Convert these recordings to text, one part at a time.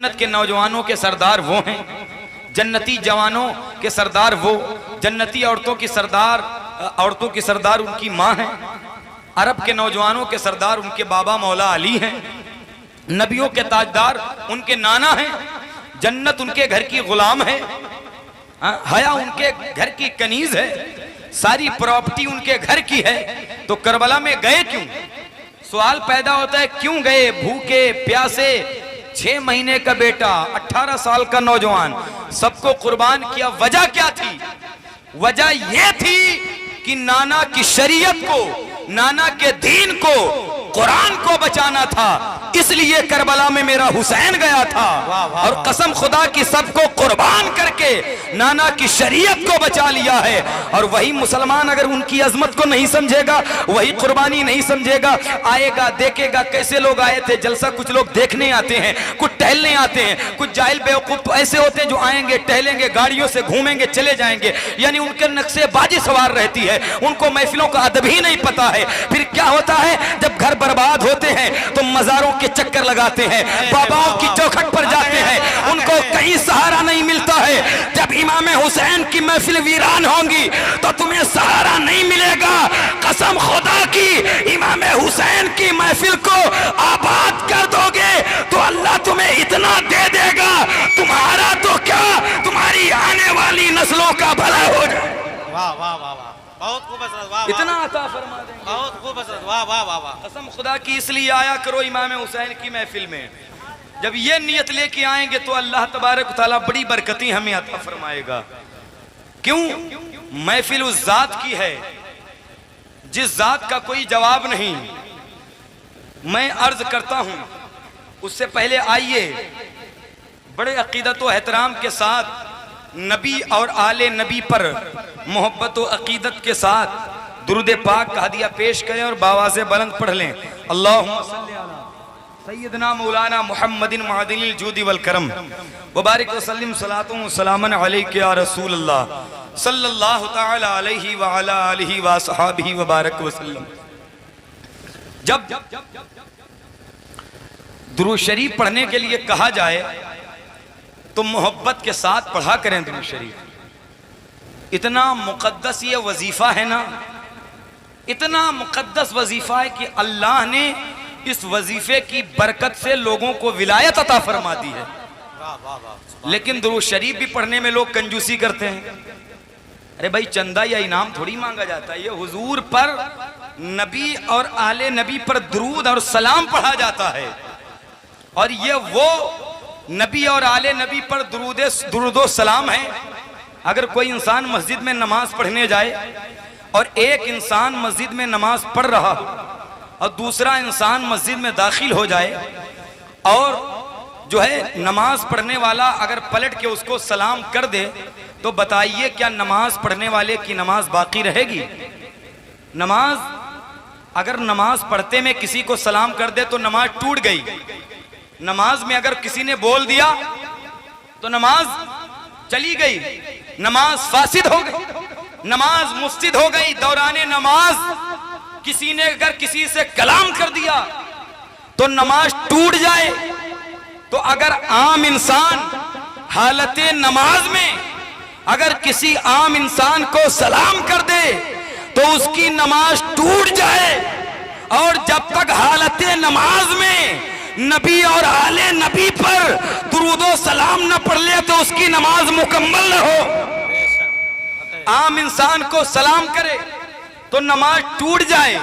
जन्नत के नौजवानों के सरदार वो हैं, जन्नती जवानों के सरदार वो, जन्नती औरतों की सरदार उनकी माँ है। अरब के नौजवानों के सरदार उनके बाबा मौला अली हैं। नबियों के ताजदार उनके नाना हैं। जन्नत उनके घर की गुलाम है, हया उनके घर की कनीज है, सारी प्रॉपर्टी उनके घर की है। तो करबला में गए क्यों? सवाल पैदा होता है क्यों गए? भूखे प्यासे, 6 महीने का बेटा, 18 साल का नौजवान, सबको कुर्बान किया। वजह क्या थी? वजह यह थी कि नाना की शरीयत को, नाना के दीन को, कुरान को बचाना था। इसलिए करबला में मेरा हुसैन गया था और कसम खुदा की सबको कुर्बान करके नाना की शरीयत को बचा लिया है। और वही मुसलमान अगर उनकी अजमत को नहीं समझेगा, वही कुर्बानी नहीं समझेगा, आएगा देखेगा कैसे लोग आए थे जलसा। कुछ लोग देखने आते हैं, कुछ टहलने आते हैं, कुछ जाहिल बेवकूफ तो ऐसे होते हैं जो आएंगे टहलेंगे, गाड़ियों से घूमेंगे, चले जाएंगे, यानी उनके नक्शेबाजी सवार रहती है, उनको महफिलों का अदब ही नहीं पता है। फिर क्या होता है, जब घर बर्बाद होते हैं तो मजारों के चक्कर लगाते हैं, बाबाओं की चौखट पर जाते हैं, उनको कहीं सहारा नहीं मिलता है। जब इमाम हुसैन की महफिल वीरान होंगी तो तुम्हें सहारा नहीं मिलेगा। कसम खुदा की, इमाम हुसैन की महफिल को आबाद कर दोगे तो अल्लाह तुम्हें इतना दे देगा, तुम्हारा तो क्या, तुम्हारी आने वाली नस्लों का भला हो जाए। वाह वाह वाह वाह, बहुत खूब हजरत, वाह इतना अता फरमा देंगे, बहुत खूब हजरत, वाह वाह वाह वाह। कसम खुदा की इसलिए आया करो इमाम हुसैन की महफिल में। जब ये नियत लेके आएंगे तो अल्लाह तबारक ताला बड़ी बरकतें हमें अता फरमाएगा। क्यों? महफिल उस जात की है जिस जात का कोई जवाब नहीं। मैं अर्ज करता हूं, उससे पहले आइए बड़े अकीदत व एहतराम के साथ नबी और आले नबी पर मोहब्बत व अकीदत के साथ दुरूद पाक का हदिया पेश करें और बावाज़े बुलंद पढ़ लें। अल्लाहुम्मा सल्ली अला सय्यदना मौलाना मुहम्मदिन मादिनिल जूदी वल करम व बारिक व सल्लिम सलातुन व सलामन अलैका या रसूल अल्लाह सल्लल्लाहु तआला अलैहि व अला आलिहि व असहाबिहि व बारक व सल्लम। जब दुरूद शरीफ पढ़ने के लिए कहा जाए तो मोहब्बत के साथ पढ़ा करें दुरूद शरीफ। इतना मुकद्दस ये वजीफा है ना, इतना मुकद्दस वजीफा है कि अल्लाह ने इस वजीफे की बरकत से लोगों को विलायत अता फरमा दी है। लेकिन दुरूद शरीफ भी पढ़ने में लोग कंजूसी करते हैं। अरे भाई, चंदा या इनाम थोड़ी मांगा जाता है, ये हुजूर पर, नबी और आले नबी पर दुरूद और सलाम पढ़ा जाता है। और ये वो नबी और आले नबी पर दुरूद सलाम है। अगर कोई इंसान मस्जिद में नमाज पढ़ने जाए और एक इंसान मस्जिद में नमाज पढ़ रहा और दूसरा इंसान मस्जिद में दाखिल हो जाए और जो है नमाज पढ़ने वाला अगर पलट के उसको सलाम कर दे तो बताइए क्या नमाज पढ़ने वाले की नमाज बाकी रहेगी? नमाज, अगर नमाज पढ़ते में किसी को सलाम कर दे तो नमाज टूट गई। नमाज में अगर किसी ने बोल दिया तो नमाज चली गई, नमाज फासिद हो गई, नमाज मुफ्सिद हो गई। दौराने नमाज किसी ने अगर किसी से कलाम कर दिया तो नमाज टूट जाए। तो अगर आम इंसान हालत नमाज में अगर किसी आम इंसान को सलाम कर दे तो उसकी नमाज टूट जाए। और जब तक हालत नमाज में नबी और आले नबी पर दुरूदो सलाम न पढ़ ले तो उसकी नमाज मुकम्मल न हो। आम इंसान को सलाम करे तो नमाज टूट जाए,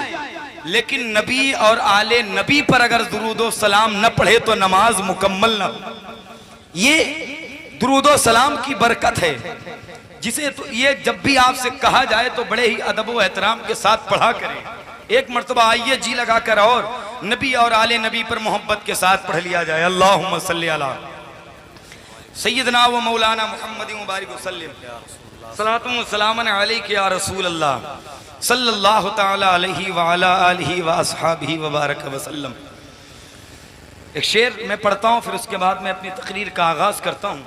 लेकिन नबी और आले नबी पर अगर दुरूदो सलाम न पढ़े तो नमाज मुकम्मल न हो। ये दुरूदो सलाम की बरकत है, जिसे तो ये जब भी आपसे कहा जाए तो बड़े ही अदब व एहतराम के साथ पढ़ा करें। एक मर्तबा आइए जी लगाकर और नबी और आले नबी पर मोहब्बत के साथ पढ़ लिया जाए। अल्लाहुम्मा सल्ली अला सय्यदना व मौलाना मुहम्मदिन व बारिक व सल्लिम सलातुन व सलामन अलैका या रसूल अल्लाह सल्लल्लाहु तआला अलैहि व अला आलिहि व असहाबिहि व बारक व सल्लम। एक शेर मैं पढ़ता हूँ, फिर उसके बाद मैं अपनी तकरीर का आगाज करता हूँ।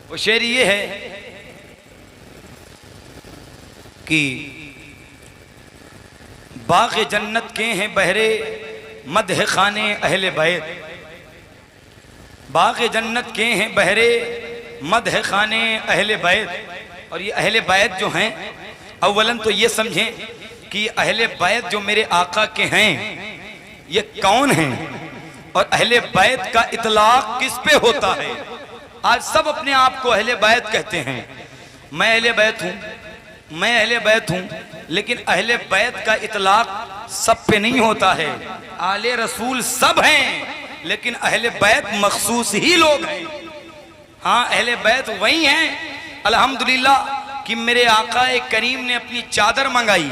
वो शेर ये है कि बाग़ जन्नत के हैं बहरे मदह खाने अहले बैत, बाग़ जन्नत के हैं बहरे मदह खाने अहले बैत। और ये अहले बैत जो हैं, अव्वलन तो ये समझें कि अहले बैत जो मेरे आका के हैं ये कौन हैं और अहले बैत का इतलाक किस पे होता है। आज सब अपने आप को अहले बैत कहते हैं। मैं अहले बैत हूँ, मैं अहले बैत हूँ, लेकिन अहले बैत का इतलाक सब पे नहीं होता है। आले रसूल सब हैं, लेकिन अहले बैत मखसूस ही लोग हैं। हाँ, अहले बैत वही हैं अल्हम्दुलिल्लाह कि मेरे आका करीम ने अपनी चादर मंगाई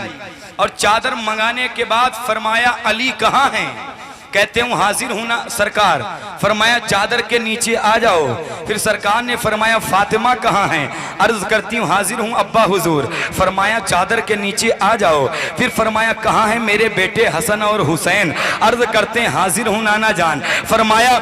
और चादर मंगाने के बाद फरमाया अली कहाँ हैं। कहते हूँ हाजिर हूं ना सरकार। फरमाया चादर के नीचे आ जाओ। फिर सरकार ने फरमाया फातिमा कहाँ हैं। अर्ज करती हूँ हाजिर हूँ अब्बा हुजूर। फरमाया चादर के नीचे आ जाओ। फिर फरमाया कहाँ हैं मेरे बेटे हसन और हुसैन। अर्ज करते हैं हाजिर हूँ नाना जान। फरमाया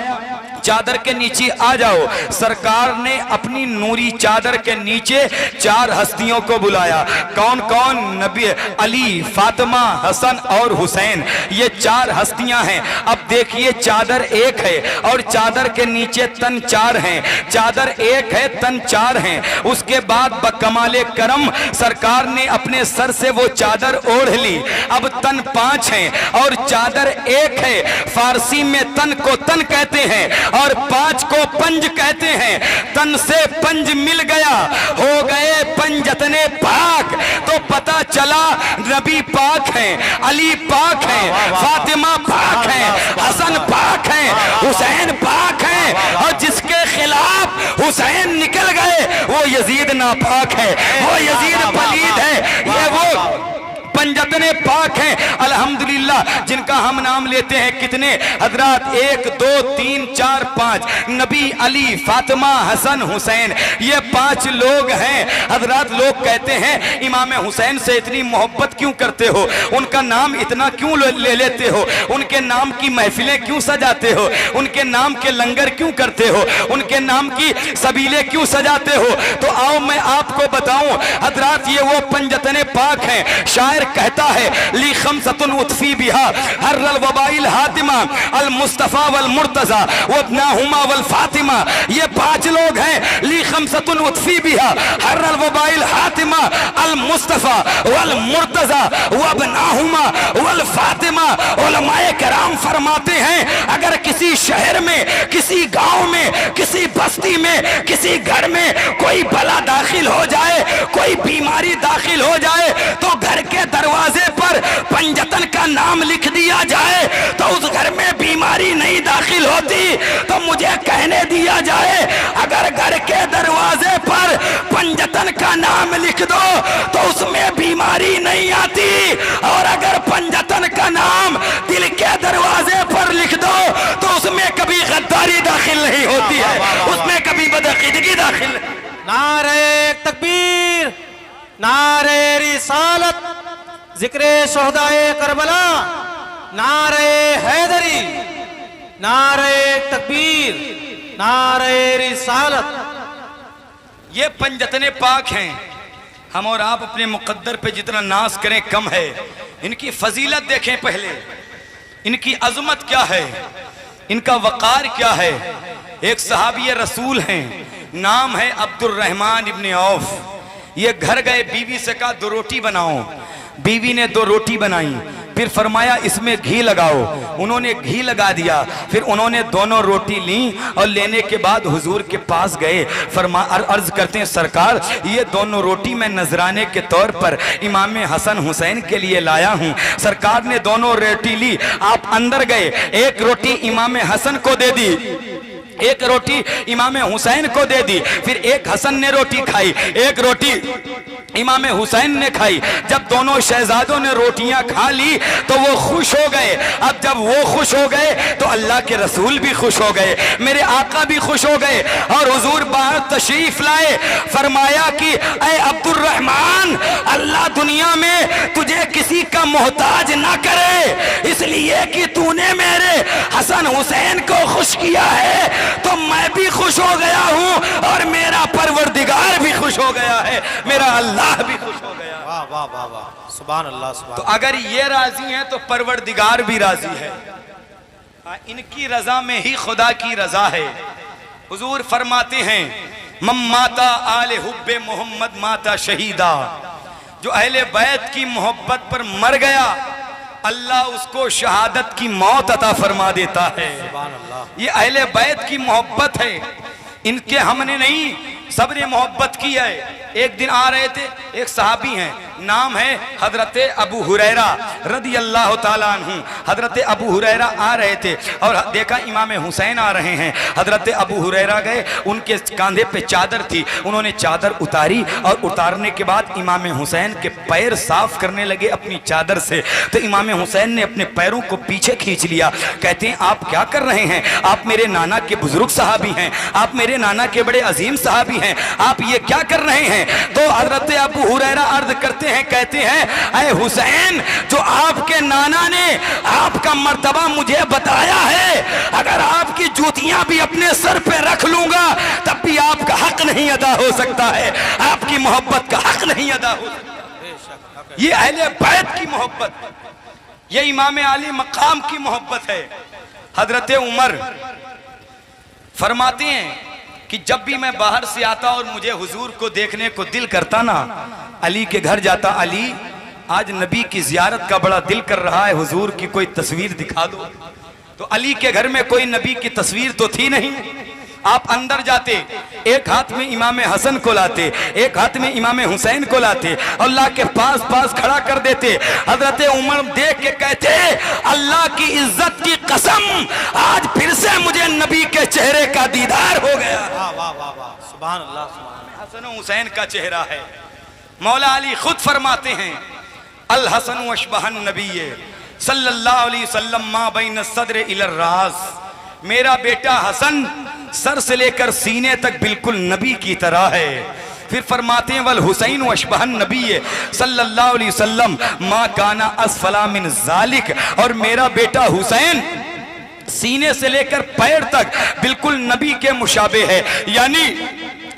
चादर के नीचे आ जाओ। सरकार ने अपनी नूरी चादर के नीचे चार हस्तियों को बुलाया। कौन कौन? नबी, अली, फातिमा, हसन और हुसैन, ये चार हस्तियां हैं। अब देखिए चादर एक है और चादर के नीचे तन चार हैं। चादर एक है, तन चार हैं। उसके बाद बकमाले करम सरकार ने अपने सर से वो चादर ओढ़ ली। अब तन पांच हैं और चादर एक है। फारसी में तन को तन कहते हैं और पांच को पंज कहते हैं। तन से पंज मिल गया, हो गए पंजतने पाक। तो पता चला नबी पाक हैं, अली पाक हैं, फातिमा पाक हैं, हसन पाक हैं, हुसैन पाक हैं। और जिसके खिलाफ हुसैन निकल गए वो यजीद नापाक है, वो यजीद पलीद है। ये वो पंजतने पाक हैं अल्हम्दुलिल्लाह जिनका हम नाम लेते हैं। कितने हजरात? 1 2 3 4 5। नबी, अली, फातिमा, हसन, हुसैन, ये 5 लोग हैं। हजरात लोग कहते हैं इमाम हुसैन से इतनी मोहब्बत क्यों करते हो, उनका नाम इतना क्यों ले लेते हो, उनके नाम की महफिलें क्यों सजाते हो, उनके नाम के लंगर क्यों करते हो, उनके नाम की सबीले क्यों सजाते हो। तो आओ मैं आपको बताऊं हजरात, ये वो पंजतने पाक हैं। शायर कहता है ली खमसतुन उत्फी बिहा हर्रल वबाइल हातिमा अल मुस्तफा वल मुर्तजा वब्नाहुमा वल फातिमा। ये 5 लोग हैं। ली खमसतुन उत्फी बिहा हर्रल वबाइल हातिमा अल मुस्तफा वल मुर्तजा वब्नाहुमा वल फातिमा। उलमाए कराम फरमाते हैं अगर किसी शहर में, किसी गांव में, किसी बस्ती में, किसी घर में कोई बला दाखिल हो जाए, कोई बीमारी दाखिल हो जाए, तो घर के दरवाजे पर पंजतन का नाम लिख दिया जाए तो उस घर में बीमारी नहीं दाखिल होती। तो मुझे कहने दिया जाए अगर घर के दरवाजे पर पंजतन का नाम लिख दो तो उसमें बीमारी नहीं आती। और अगर पंजतन का नाम दिल के दरवाजे पर लिख दो तो उसमें कभी गद्दारी दाखिल नहीं होती है, उसमें कभी बदअकीदगी दाखिल। नारे तकबीर, नारे रिसालत, जिक्रे शोहदाए करबला, नारे हैदरी, नारे तकबीर, नारे रिसालत। ये पंजतने पाक हैं। हम और आप अपने मुकद्दर पे जितना नाज करें कम है। इनकी फजीलत देखें पहले, इनकी अजमत क्या है, इनका वकार क्या है। एक सहाबी रसूल हैं, नाम है अब्दुर्रहमान इब्ने औफ। ये घर गए, बीवी से कहा 2 रोटी बनाओ। बीवी ने 2 रोटी बनाई। फिर फरमाया इसमें घी लगाओ। उन्होंने घी लगा दिया। फिर उन्होंने दोनों रोटी ली और लेने के बाद हुजूर के पास गए। अर्ज करते हैं सरकार ये दोनों रोटी मैं नजराने के तौर पर इमाम हसन हुसैन के लिए लाया हूँ। सरकार ने दोनों रोटी ली। आप अंदर गए, एक रोटी इमाम हसन को दे दी, एक रोटी इमाम हुसैन को दे दी। फिर एक हसन ने रोटी खाई, एक रोटी इमाम हुसैन ने खाई। जब दोनों शहजादों ने रोटियां खा ली तो वो खुश हो गए। अब जब वो खुश हो गए तो अल्लाह के रसूल भी खुश हो गए, मेरे आका भी खुश हो गए। और हुजूर बाहर तशरीफ लाए। फरमाया कि ऐ अब्दुर्रहमान, अल्लाह दुनिया में तुझे किसी का मोहताज ना करे, इसलिए कि तूने मेरे हसन हुसैन को खुश किया है तो मैं भी खुश हो गया हूं और मेरा परवरदिगार भी खुश हो गया है, मेरा अल्लाह भी खुश हो गया। वाह वाह वाह वाह, सुभान अल्लाह सुभान। तो अगर ये राजी है तो परवरदिगार भी राजी है। इनकी रजा में ही खुदा की रजा है। हुजूर फरमाते हैं मम्माता आले हुब्बे मोहम्मद माता शहीदा, जो अहले बैत की मोहब्बत पर मर गया अल्लाह उसको शहादत की मौत अता फरमा देता है। सुभान अल्लाह। ये अहले बैत की मोहब्बत है, इनके हमने नहीं सबने मोहब्बत की है। एक दिन आ रहे थे, एक सहाबी हैं, नाम है हजरत अबू हुरैरा रदी अल्लाह ताला अन्हु। हजरत अबू हुरैरा आ रहे थे और देखा इमाम हुसैन आ रहे हैं। हजरत अबू हुरैरा गए, उनके कांधे पे चादर थी, उन्होंने चादर उतारी और उतारने के बाद इमाम हुसैन के पैर साफ करने लगे अपनी चादर से। तो इमाम हुसैन ने अपने पैरों को पीछे खींच लिया। कहते हैं आप क्या कर रहे हैं? आप मेरे नाना के बुजुर्ग सहाबी हैं, आप मेरे नाना के बड़े अजीम सहाबी हैं, आप ये क्या कर रहे हैं? तो हजरत अबू हुरैरा अर्ज करते हैं, कहते हैं ऐ हुसैन, जो आपके नाना ने आपका मर्तबा मुझे बताया है, अगर आपकी जूतियां भी अपने सर पे रख लूंगा तब भी आपका हक नहीं अदा हो सकता है, आपकी मोहब्बत का हक नहीं अदा हो सकता। ये अहले बैत की मोहब्बत, ये इमाम आली मकाम की मोहब्बत है। हजरत उमर फरमाते हैं कि जब भी मैं बाहर से आता और मुझे हुजूर को देखने को दिल करता ना, अली के घर जाता, अली आज नबी की जियारत का बड़ा दिल कर रहा है, हुजूर की कोई तस्वीर दिखा दो। तो अली के घर में कोई नबी की तस्वीर तो थी नहीं। आप अंदर जाते, एक हाथ में इमाम हसन को लाते, एक हाथ में इमाम हुसैन को लाते, अल्लाह के पास पास खड़ा कर देते। हजरत उमर देख के कहते अल्लाह की इज्जत की कसम, आज फिर से मुझे नबी के चेहरे का दीदार हो गया। वाह वाह वाह वाह, सुभान अल्लाह, सुभान। हसन हुसैन का चेहरा है। मौला अली खुद फरमाते हैं अल हसन वशबहन नबी सल्लल्लाहु अलैहि वसल्लम मा बैन सद्र इलर रास, मेरा बेटा हसन सर से लेकर सीने तक बिल्कुल नबी की तरह है। फिर फरमाते हैं वल हुसैन वशबहन नबी सल्लल्लाहु अलैहि वसल्लम मा काना असफला मिन जालिक, और मेरा बेटा हुसैन सीने से लेकर पैर तक बिल्कुल नबी के मुशाबे है, यानी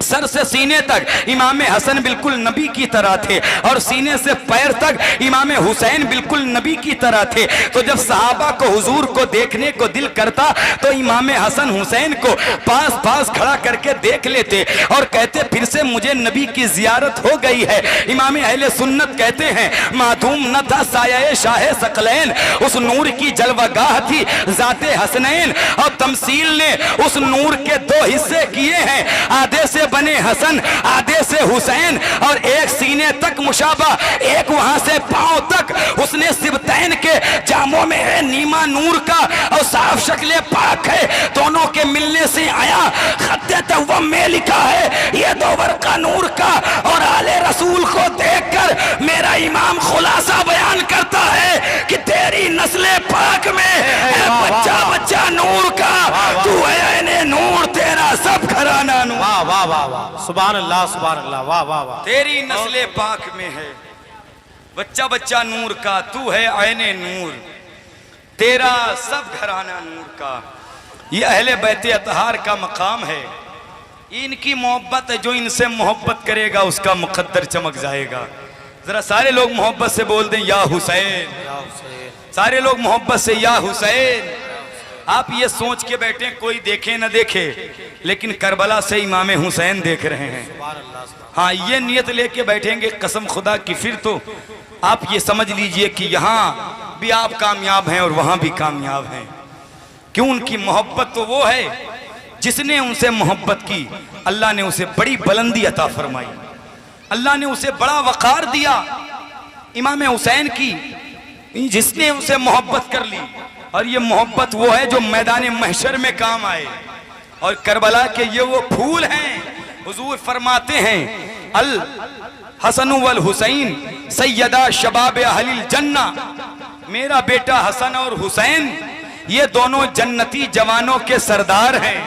सर से सीने तक इमाम हसन बिल्कुल नबी की तरह थे और सीने से पैर तक इमाम हुसैन बिल्कुल नबी की तरह थे। तो जब सहाबा को हुजूर को देखने को दिल करता तो इमाम हसन हुसैन को पास पास खड़ा करके देख लेते और कहते फिर से मुझे नबी की जियारत हो गई है। इमाम अहले सुन्नत कहते हैं माधूम न था साया शाह सकलैन, उस नूर की जलवागाह थी जाते हसनैन, और तमसील ने उस नूर के दो हिस्से किए हैं, आधे से बने हसन आधे से हुसैन, और एक सीने तक मुशाबा, एक वहां से पांव तक उसने सिबतैन के जामों में है नीमा नूर का, और साफ शक्ल पाक है, दोनों के मिलने से आया। खत्ते तव्वम में लिखा है ये दो वर्का नूर का, और आले रसूल को देखकर मेरा इमाम खुलासा बयान करता है कि तेरी नस्ले पाक में है बच्चा बच्चा नूर का, तू है नूर, तेरा सब घराना नूर। वाह वाह वाह वाह, सुभान अल्लाह, सुभान अल्लाह, वाह वाह वाह। तेरी नस्ले पाक में है बच्चा बच्चा नूर का, तू है आयने नूर, तेरा सब घराना नूर का। ये अहले बैत अतहार का मकाम है, इनकी मोहब्बत है, जो इनसे मोहब्बत करेगा उसका मुकद्दर चमक जाएगा। जरा सारे लोग मोहब्बत से बोल दें या हुसैन, सारे लोग मोहब्बत से या हुसैन। आप ये सोच के बैठे कोई देखे न देखे, लेकिन करबला से इमाम हुसैन देख रहे हैं। हाँ, ये नियत लेके बैठेंगे कसम खुदा की, फिर तो आप ये समझ लीजिए कि यहाँ भी आप कामयाब हैं और वहां भी कामयाब हैं। क्यों? उनकी मोहब्बत तो वो है जिसने उनसे मोहब्बत की, अल्लाह ने उसे बड़ी बुलंदी अता फरमाई, अल्लाह ने उसे बड़ा वकार दिया। इमाम हुसैन की जिसने उनसे मोहब्बत कर ली, और ये मोहब्बत वो है जो मैदान महशर में काम आए, और करबला के ये वो फूल हैं। हुजूर फरमाते हैं अल हसन वल हुसैन सैयदा शबाब अहलिल जन्ना, मेरा बेटा हसन और हुसैन ये दोनों जन्नती जवानों के सरदार हैं,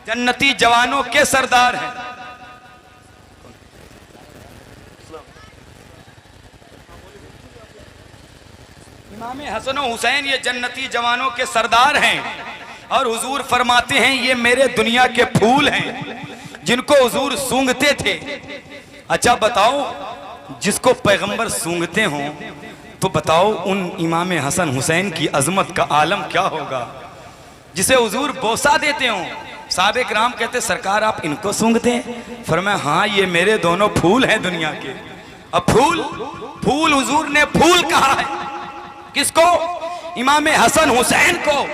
जन्नती जवानों के सरदार हैं। इमाम हसन और हुसैन ये जन्नती जवानों के सरदार हैं, और हुजूर फरमाते हैं ये मेरे दुनिया के फूल हैं जिनको हुजूर सूंघते थे। अच्छा बताओ, जिसको पैगंबर सूंघते हों तो बताओ उन इमाम हसन हुसैन की अजमत का आलम क्या होगा। जिसे हुजूर बोसा देते हों साहब इकराम कहते सरकार आप इनको सूंघते हैं? फरमाया हाँ, ये मेरे दोनों फूल हैं दुनिया के। अब फूल फूल हुजूर ने फूल कहा है किसको? इमाम हसन हुसैन को।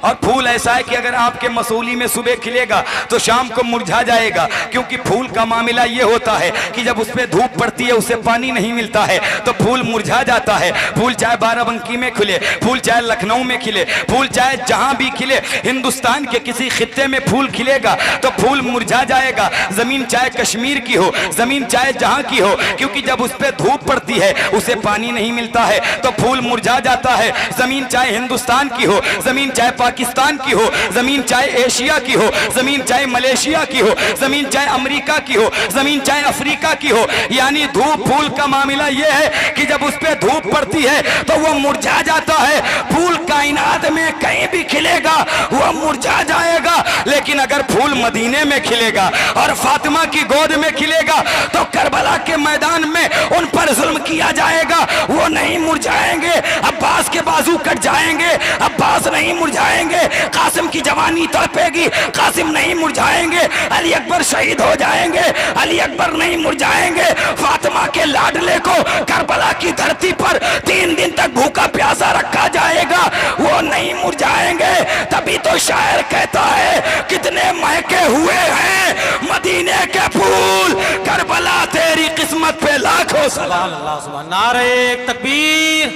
और फूल ऐसा है कि अगर आपके मसूली में सुबह खिलेगा तो शाम को मुरझा जाएगा, क्योंकि फूल का मामला ये होता है कि जब उस पर धूप पड़ती है, उसे पानी नहीं मिलता है तो फूल मुरझा जाता है। फूल चाहे बाराबंकी में खिले, फूल चाहे लखनऊ में खिले, फूल चाहे जहां भी खिले, हिंदुस्तान के किसी खित्ते में फूल खिलेगा तो फूल मुरझा जाएगा। जमीन चाहे कश्मीर की हो, जमीन चाहे जहां की हो, क्योंकि जब उस पर धूप पड़ती है उसे पानी नहीं मिलता है तो फूल मुरझा जाता है। जमीन चाहे हिंदुस्तान की हो, जमीन चाहे पाकिस्तान की हो, जमीन चाहे एशिया की हो, जमीन चाहे मलेशिया की हो, जमीन चाहे अमेरिका की हो, जमीन चाहे अफ्रीका की हो, यानी धूप फूल का मामला यह है कि जब उस पे धूप पड़ती है तो वो मुरझा जाता है। फूल कायनात में कहीं भी खिलेगा वो मुरझा जाएगा, लेकिन अगर फूल मदीने में खिलेगा और फातिमा की गोद में खिलेगा तो करबला के मैदान में उन पर जुल्म किया जाएगा, वो नहीं मुरझाएंगे। अब्बास के बाजू कट जाएंगे, अब्बास नहीं मुरझाएंगे। कासिम की जवानी तड़पेगी, कासिम नहीं मुरझाएंगे। अली अकबर शहीद हो जाएंगे, अली अकबर नहीं मुरझाएंगे। फातिमा के लाडले को करबला की धरती पर 3 दिन तक भूखा प्यासा रखा जाएगा, वो नहीं मुरझाएंगे। तभी तो शायर कहता है कितने महके हुए हैं मदीने के फूल, करबला तेरी किस्मत पे लाखों सलाम। सुभान अल्लाह, सुभान। नारे तकबीर,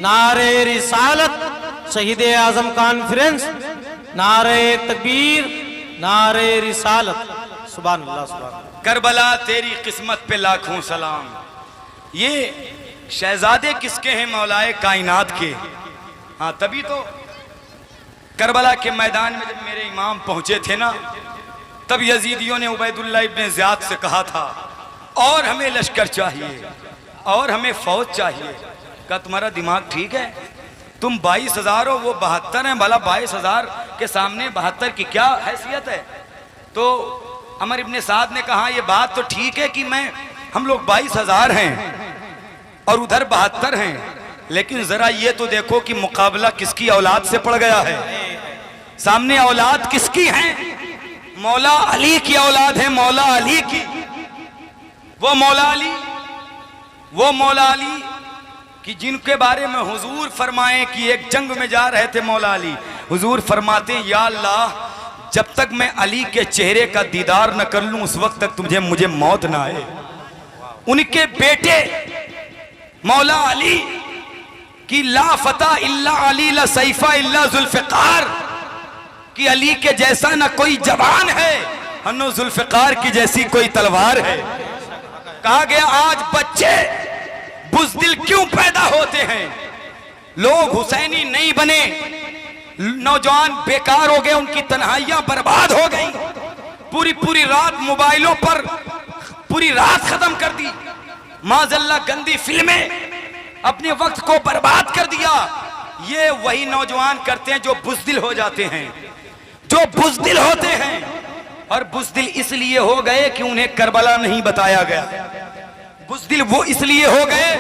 नारे रिसालत, शहीद आजम कॉन्फ्रेंस, नारे तकबीर, नारे रिसालत। सुभान अल्लाह, सुभान। करबला तेरी किस्मत पे लाखों सलाम। ये शहजादे किसके हैं? मौलाए कायनात के। हाँ, तभी तो करबला के मैदान में जब मेरे इमाम पहुंचे थे ना, तब यजीदियों ने उबैदुल्लाह इब्ने ज़ियाद से कहा था और हमें लश्कर चाहिए और हमें फौज चाहिए। क्या तुम्हारा दिमाग ठीक है? तुम 22,000 हो, वो 72 हैं। भला 22,000 के सामने 72 की क्या हैसियत है? तो अमर इब्ने साद ने कहा ये बात तो ठीक है कि हम लोग 22,000 हैं और उधर 72 हैं, लेकिन जरा ये तो देखो कि मुकाबला किसकी औलाद से पड़ गया है। सामने औलाद किसकी है? मौला अली की औलाद है, मौला अली की। वो मौला अली कि जिनके बारे में हुजूर फरमाए कि एक जंग में जा रहे थे मौला अली, हुजूर फरमाते हैं या अल्लाह, जब तक मैं अली के चेहरे का दीदार न कर लूं उस वक्त तक मुझे मौत ना आए। उनके बेटे मौला अली कि ला फता इल्ला अली ला सैफा इल्ला जुल्फिकार, कि अली के जैसा ना कोई जवान है, हन्नो जुल्फिकार की जैसी कोई तलवार है। कहा गया आज बच्चे बुज़दिल क्यों पैदा होते हैं? लोग हुसैनी नहीं बने, नौजवान बेकार हो गए, उनकी तन्हाइयां बर्बाद हो गई। पूरी रात मोबाइलों पर पूरी रात खत्म कर दी, माज़अल्लाह गंदी फिल्में, अपने वक्त को बर्बाद कर दिया। ये वही नौजवान करते हैं जो बुज़दिल हो जाते हैं, जो बुज़दिल होते हैं। और बुज़दिल इसलिए हो गए कि उन्हें करबला नहीं बताया गया। बुज़दिल वो इसलिए हो गए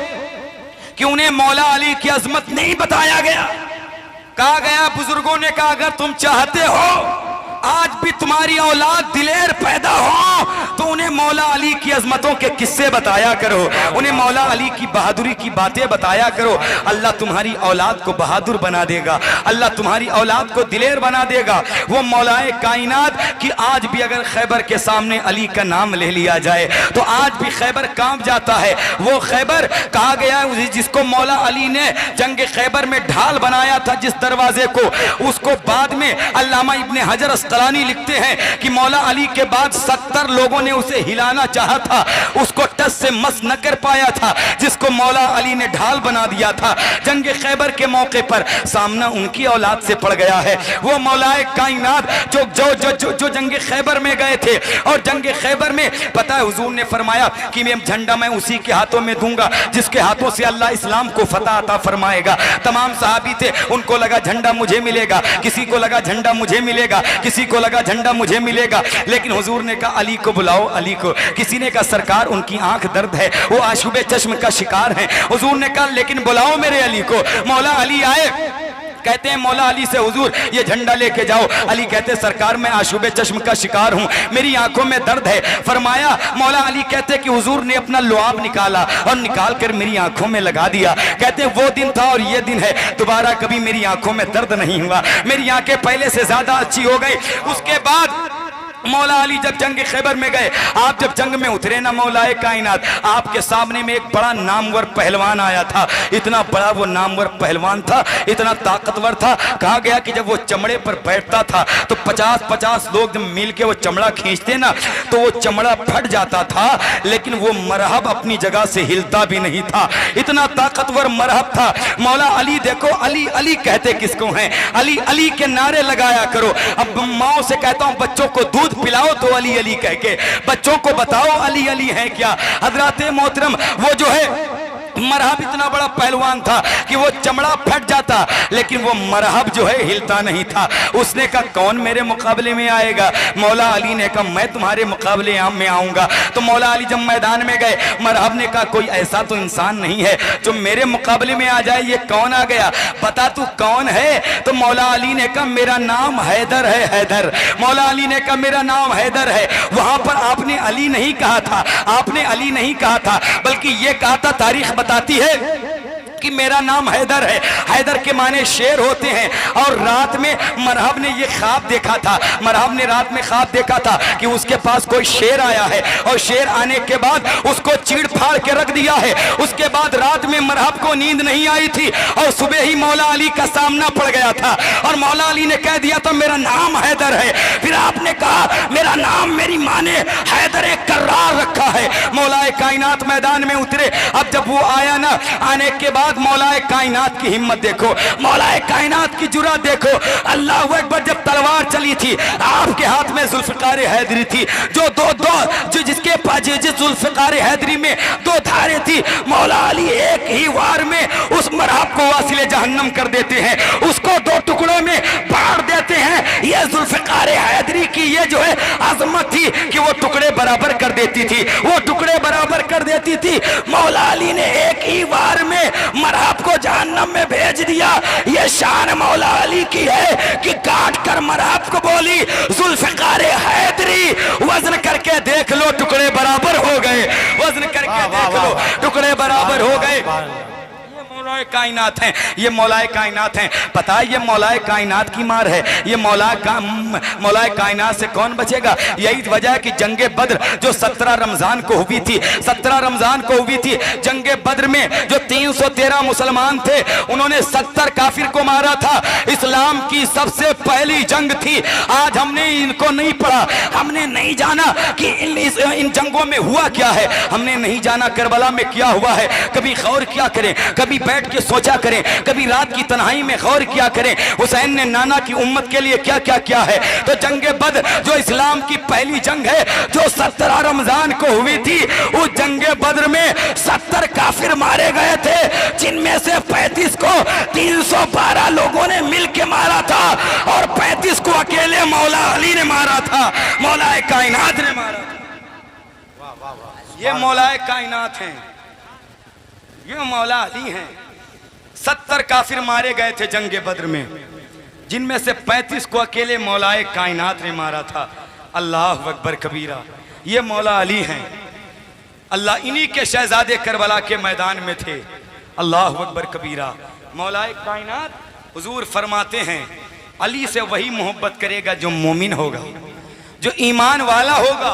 कि उन्हें मौला अली की अजमत नहीं बताया गया। कहा गया, बुजुर्गों ने कहा अगर तुम चाहते हो आज भी तुम्हारी औलाद दिलेर पैदा हो तो उन्हें मौला अली की अजमतों के किस्से बताया करो, उन्हें मौला अली की बहादुरी की बातें बताया करो। अल्लाह तुम्हारी औलाद को बहादुर बना देगा, अल्लाह तुम्हारी औलाद को दिलेर बना देगा। वो मौलाए कायनात कि आज भी अगर खैबर के सामने अली का नाम ले लिया जाए तो आज भी खैबर कांप जाता है। वो खैबर कहा गया जिसको मौला अली ने जंग खैबर में ढाल बनाया था, जिस दरवाजे को, उसको बाद में अल्लामा इब्ने हजर अस्कलानी लिखते हैं कि मौला अली के बाद 70 लोगों ने उसे हिलाना चाहा था, उसको टस से मस न कर पाया था, जिसको मौला अली ने ढाल बना दिया था। जंग खैबर के मौके पर सामना उनकी औलाद से पड़ गया है। वो मौलाए कायनात जो जो जो जो, जो जंग खैबर में गए थे, और जंग खैबर में पता है हुजूर ने फरमाया कि मैं झंडा मैं उसी के हाथों में दूंगा जिसके हाथों से अल्लाह इस्लाम को फतह अता फरमाएगा। तमाम सहाबी थे, उनको लगा झंडा मुझे मिलेगा, किसी को लगा झंडा मुझे मिलेगा, किसी को लगा झंडा मुझे मिलेगा, लेकिन हुजूर ने कहा अली को बुलाओ, अली को। किसी ने कहा सरकार उनकी आंख दर्द है, वो आशुबे चश्म का शिकार है। हुजूर ने कहा लेकिन बुलाओ मेरे अली को। मौला अली आए, कहते हैं मौला अली से, हुजूर ये झंडा लेके जाओ। अली कहते सरकार मैं आशुबे चश्म का शिकार हूँ, मेरी आंखों में दर्द है। फरमाया मौला अली कहते कि हुजूर ने अपना लुआब निकाला और निकाल कर मेरी आंखों में लगा दिया। कहते वो दिन था और ये दिन है, दोबारा कभी मेरी आंखों में दर्द नहीं हुआ, मेरी आंखें पहले से ज्यादा अच्छी हो गई। उसके बाद मौला अली जब जंग खैबर में गए, आप जब जंग में उतरे ना मौलाए कायनात, आपके सामने में एक बड़ा नामवर पहलवान आया था। इतना बड़ा वो नामवर पहलवान था, इतना ताकतवर था, कहा गया कि जब वो चमड़े पर बैठता था तो 50-50 लोग जब मिल के वो चमड़ा खींचते ना तो वो चमड़ा फट जाता था, लेकिन वो मरहब अपनी जगह से हिलता भी नहीं था। इतना ताकतवर मरहब था। मौला अली देखो, अली अली कहते किसको हैं? अली अली के नारे लगाया करो। अब माओ से कहता हूं बच्चों को दूध पिलाओ तो अली अली कह के, बच्चों को बताओ अली अली है क्या। हजरत मोहतरम वो जो है मरहब इतना बड़ा पहलवान था कि वो चमड़ा फट जाता, लेकिन वो मरहब जो है हिलता नहीं था। उसने कहा कौन मेरे मुकाबले में आएगा? मौला अली ने कहा मैं तुम्हारे मुकाबले में आऊंगा। तो मौला अली जब मैदान में गए, मरहब ने कहा कोई ऐसा तो इंसान नहीं है जो मेरे मुकाबले में आ जाए, ये कौन आ गया, बता तू कौन है। तो मौला अली ने कहा मेरा नाम हैदर है, हैदर। मौला अली ने कहा मेरा नाम हैदर है। वहां पर आपने अली नहीं कहा था, आपने अली नहीं कहा था, बल्कि ये कहा था, तारीख बताती है कि मेरा नाम हैदर है। हैदर के माने शेर होते हैं। और रात में मरहब ने ये ख्वाब देखा था, मरहब ने रात में ख्वाब देखा था कि उसके पास कोई शेर आया है और शेर आने के बाद उसको चीड़ फाड़ के रख दिया है। उसके बाद रात में मरहब को नींद नहीं आई थी और सुबह ही मौला अली का सामना पड़ गया था और मौला अली ने कह दिया था मेरा नाम हैदर है। फिर आपने कहा मेरा नाम मेरी माँ ने हैदर कर्रार रखा है। मौलाए कायनात मैदान में उतरे। अब जब वो आया ना, आने के बाद मौलाए कायनात की हिम्मत देखो, मौलाए कायनात की जुर्रत देखो। अल्लाह अकबर। जब तलवार चली थी आपके हाथ में जुल्फिकार हैदरी थी, जो जो जिसके पास जिस जुल्फिकार हैदरी में 2 धारे थी, मौला अली एक ही वार में उस मरहब को वासिले जहन्नम कर देते हैं, उसको 2 टुकड़ों में बांट देते हैं। ये जुल्फिकार हैदरी की ये जो है अजमत थी कि वो टुकड़े बराबर कर देती थी, वो टुकड़े बराबर कर देती थी। मौला अली ने एक ही वार में मरहब को जहन्नम में भेज दिया। ये शान मौला अली की है कि काट कर मरहब को बोली जुल्फिकार हैदरी, वजन करके देख लो टुकड़े बराबर हो गए, वजन करके देख लो टुकड़े बराबर हो गए। मौलाए कायनात हैं, ये मौलाए कायनात हैं। पता है ये मौलाए कायनात की मार है। ये मौलाए कायनात से कौन बचेगा? यही वजह है कि जंगे बद्र जो 17 रमजान को हुई थी, 17 रमजान को हुई थी, जंगे बद्र में जो 313 मुसलमान थे उन्होंने 70 काफिर को मारा था। इस्लाम की सबसे पहली जंग थी। आज हमने इनको नहीं पढ़ा, हमने नहीं जाना कि इन जंगों में हुआ क्या है, हमने नहीं जाना करबला में क्या हुआ है। कभी गौर क्या करें, कभी बैठ के सोचा करें, कभी रात की तन्हाई में गौर किया करें हुसैन ने नाना की उम्मत के लिए क्या क्या किया है। तो जंगे बद्र जो इस्लाम की पहली जंग है, जो 17 रमजान को हुई थी, उस जंगे बद्र में 70 काफिर मारे गए थे, जिनमें से 35 को 312 लोगों ने मिल के मारा था और 35 को अकेले मौला अली ने मारा था, मौलाए कायनात ने मारा था। ये मौलाए कायनात हैं, ये मौला अली हैं। 70 काफिर मारे गए थे जंगे बद्र में, जिनमें से 35 को अकेले मौलाए कायनात ने मारा था। अल्लाह अकबर कबीरा। ये मौला अली हैं। अल्लाह इन्हीं के शहजादे करबला के मैदान में थे। अल्लाह अकबर कबीरा। मौलाए कायनात हुजूर फरमाते हैं अली से वही मोहब्बत करेगा जो मोमिन होगा, जो ईमान वाला होगा।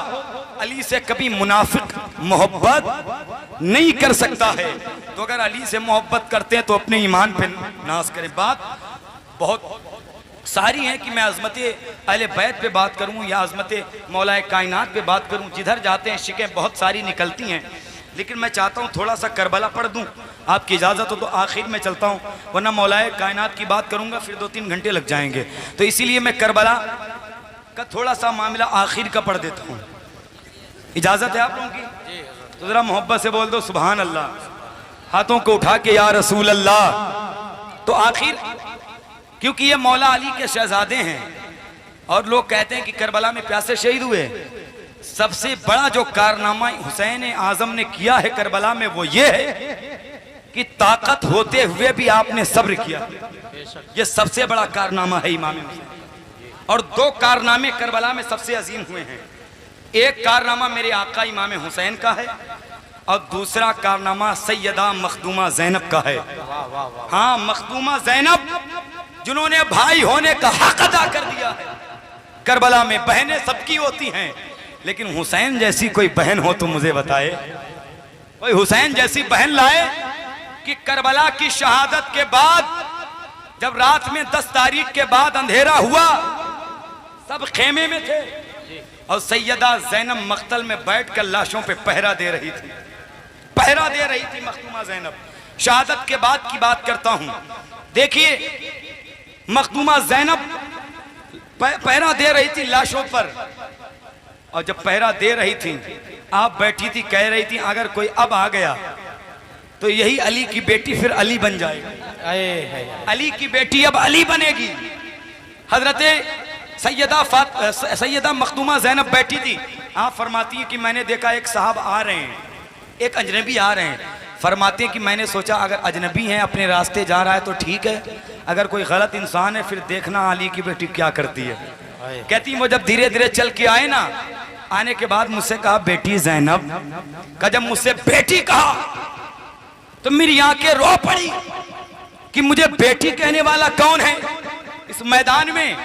अली से कभी मुनाफिक मोहब्बत नहीं कर सकता है। तो अगर अली से मोहब्बत करते हैं तो अपने ईमान पे नाश करें। बात बहुत सारी है कि मैं अज़मत अहले बैत पे बात करूं या अज़मत मौलाए कायनात पे बात करूं। जिधर जाते हैं शिकें बहुत सारी निकलती हैं, लेकिन मैं चाहता हूं थोड़ा सा करबला पढ़ दूं। आपकी इजाज़त हो तो आखिर में चलता हूं, वरना मौलाए कायनात की बात करूंगा फिर 2-3 घंटे लग जाएंगे। तो इसीलिए मैं करबला का थोड़ा सा मामला आखिर का पढ़ देता हूँ। इजाज़त है आप लोगों की? तो ज़रा मोहब्बत से बोल दो सुभान अल्लाह, हाथों को उठा के या रसूल अल्लाह। तो आखिर क्योंकि ये मौला अली के शहजादे हैं और लोग कहते हैं कि करबला में प्यासे शहीद हुए। सबसे बड़ा जो कारनामा हुसैन आजम ने किया है करबला में वो ये है कि ताकत होते हुए भी आपने सब्र किया। ये सबसे बड़ा कारनामा है इमाम हुसैन। और दो कारनामे करबला में सबसे अजीम हुए हैं। एक कारनामा मेरे आका इमाम हुसैन का है और दूसरा कारनामा सैयदा मखदूमा ज़ैनब का है। हाँ, मखदूमा ज़ैनब जिन्होंने भाई होने का हक अदा कर दिया है। करबला में बहनें सबकी होती हैं, लेकिन हुसैन जैसी कोई बहन हो तो मुझे बताए, कोई हुसैन जैसी बहन लाए कि करबला की शहादत के बाद जब रात में 10 तारीख के बाद अंधेरा हुआ, सब खेमे में थे और सैयदा ज़ैनब मख्तल में बैठकर लाशों पे पहरा दे रही थी, पहरा दे रही थी मखदूमा ज़ैनब। शहादत के बाद की बात करता हूं। देखिए, मखदूमा ज़ैनब पहरा दे रही थी लाशों पर, और जब पहरा दे रही थी आप बैठी थी, कह रही थी अगर कोई अब आ गया तो यही अली की बेटी फिर अली बन जाएगी, अली की बेटी अब अली बनेगी। हजरते सैयदा मखदूमा ज़ैनब बैठी थी। आप फरमाती हैं कि मैंने देखा एक साहब आ रहे हैं, एक अजनबी आ रहे हैं। फरमाते हैं कि मैंने सोचा अगर अजनबी हैं अपने रास्ते जा रहा है तो ठीक है, अगर कोई गलत इंसान है फिर देखना अली की बेटी क्या करती है। कहती वो जब धीरे धीरे चल के आए ना, आने के बाद मुझसे कहा बेटी ज़ैनब का, जब मुझसे बेटी कहा तो मेरी आंखें रो पड़ी कि मुझे बेटी कहने वाला कौन है इस मैदान में।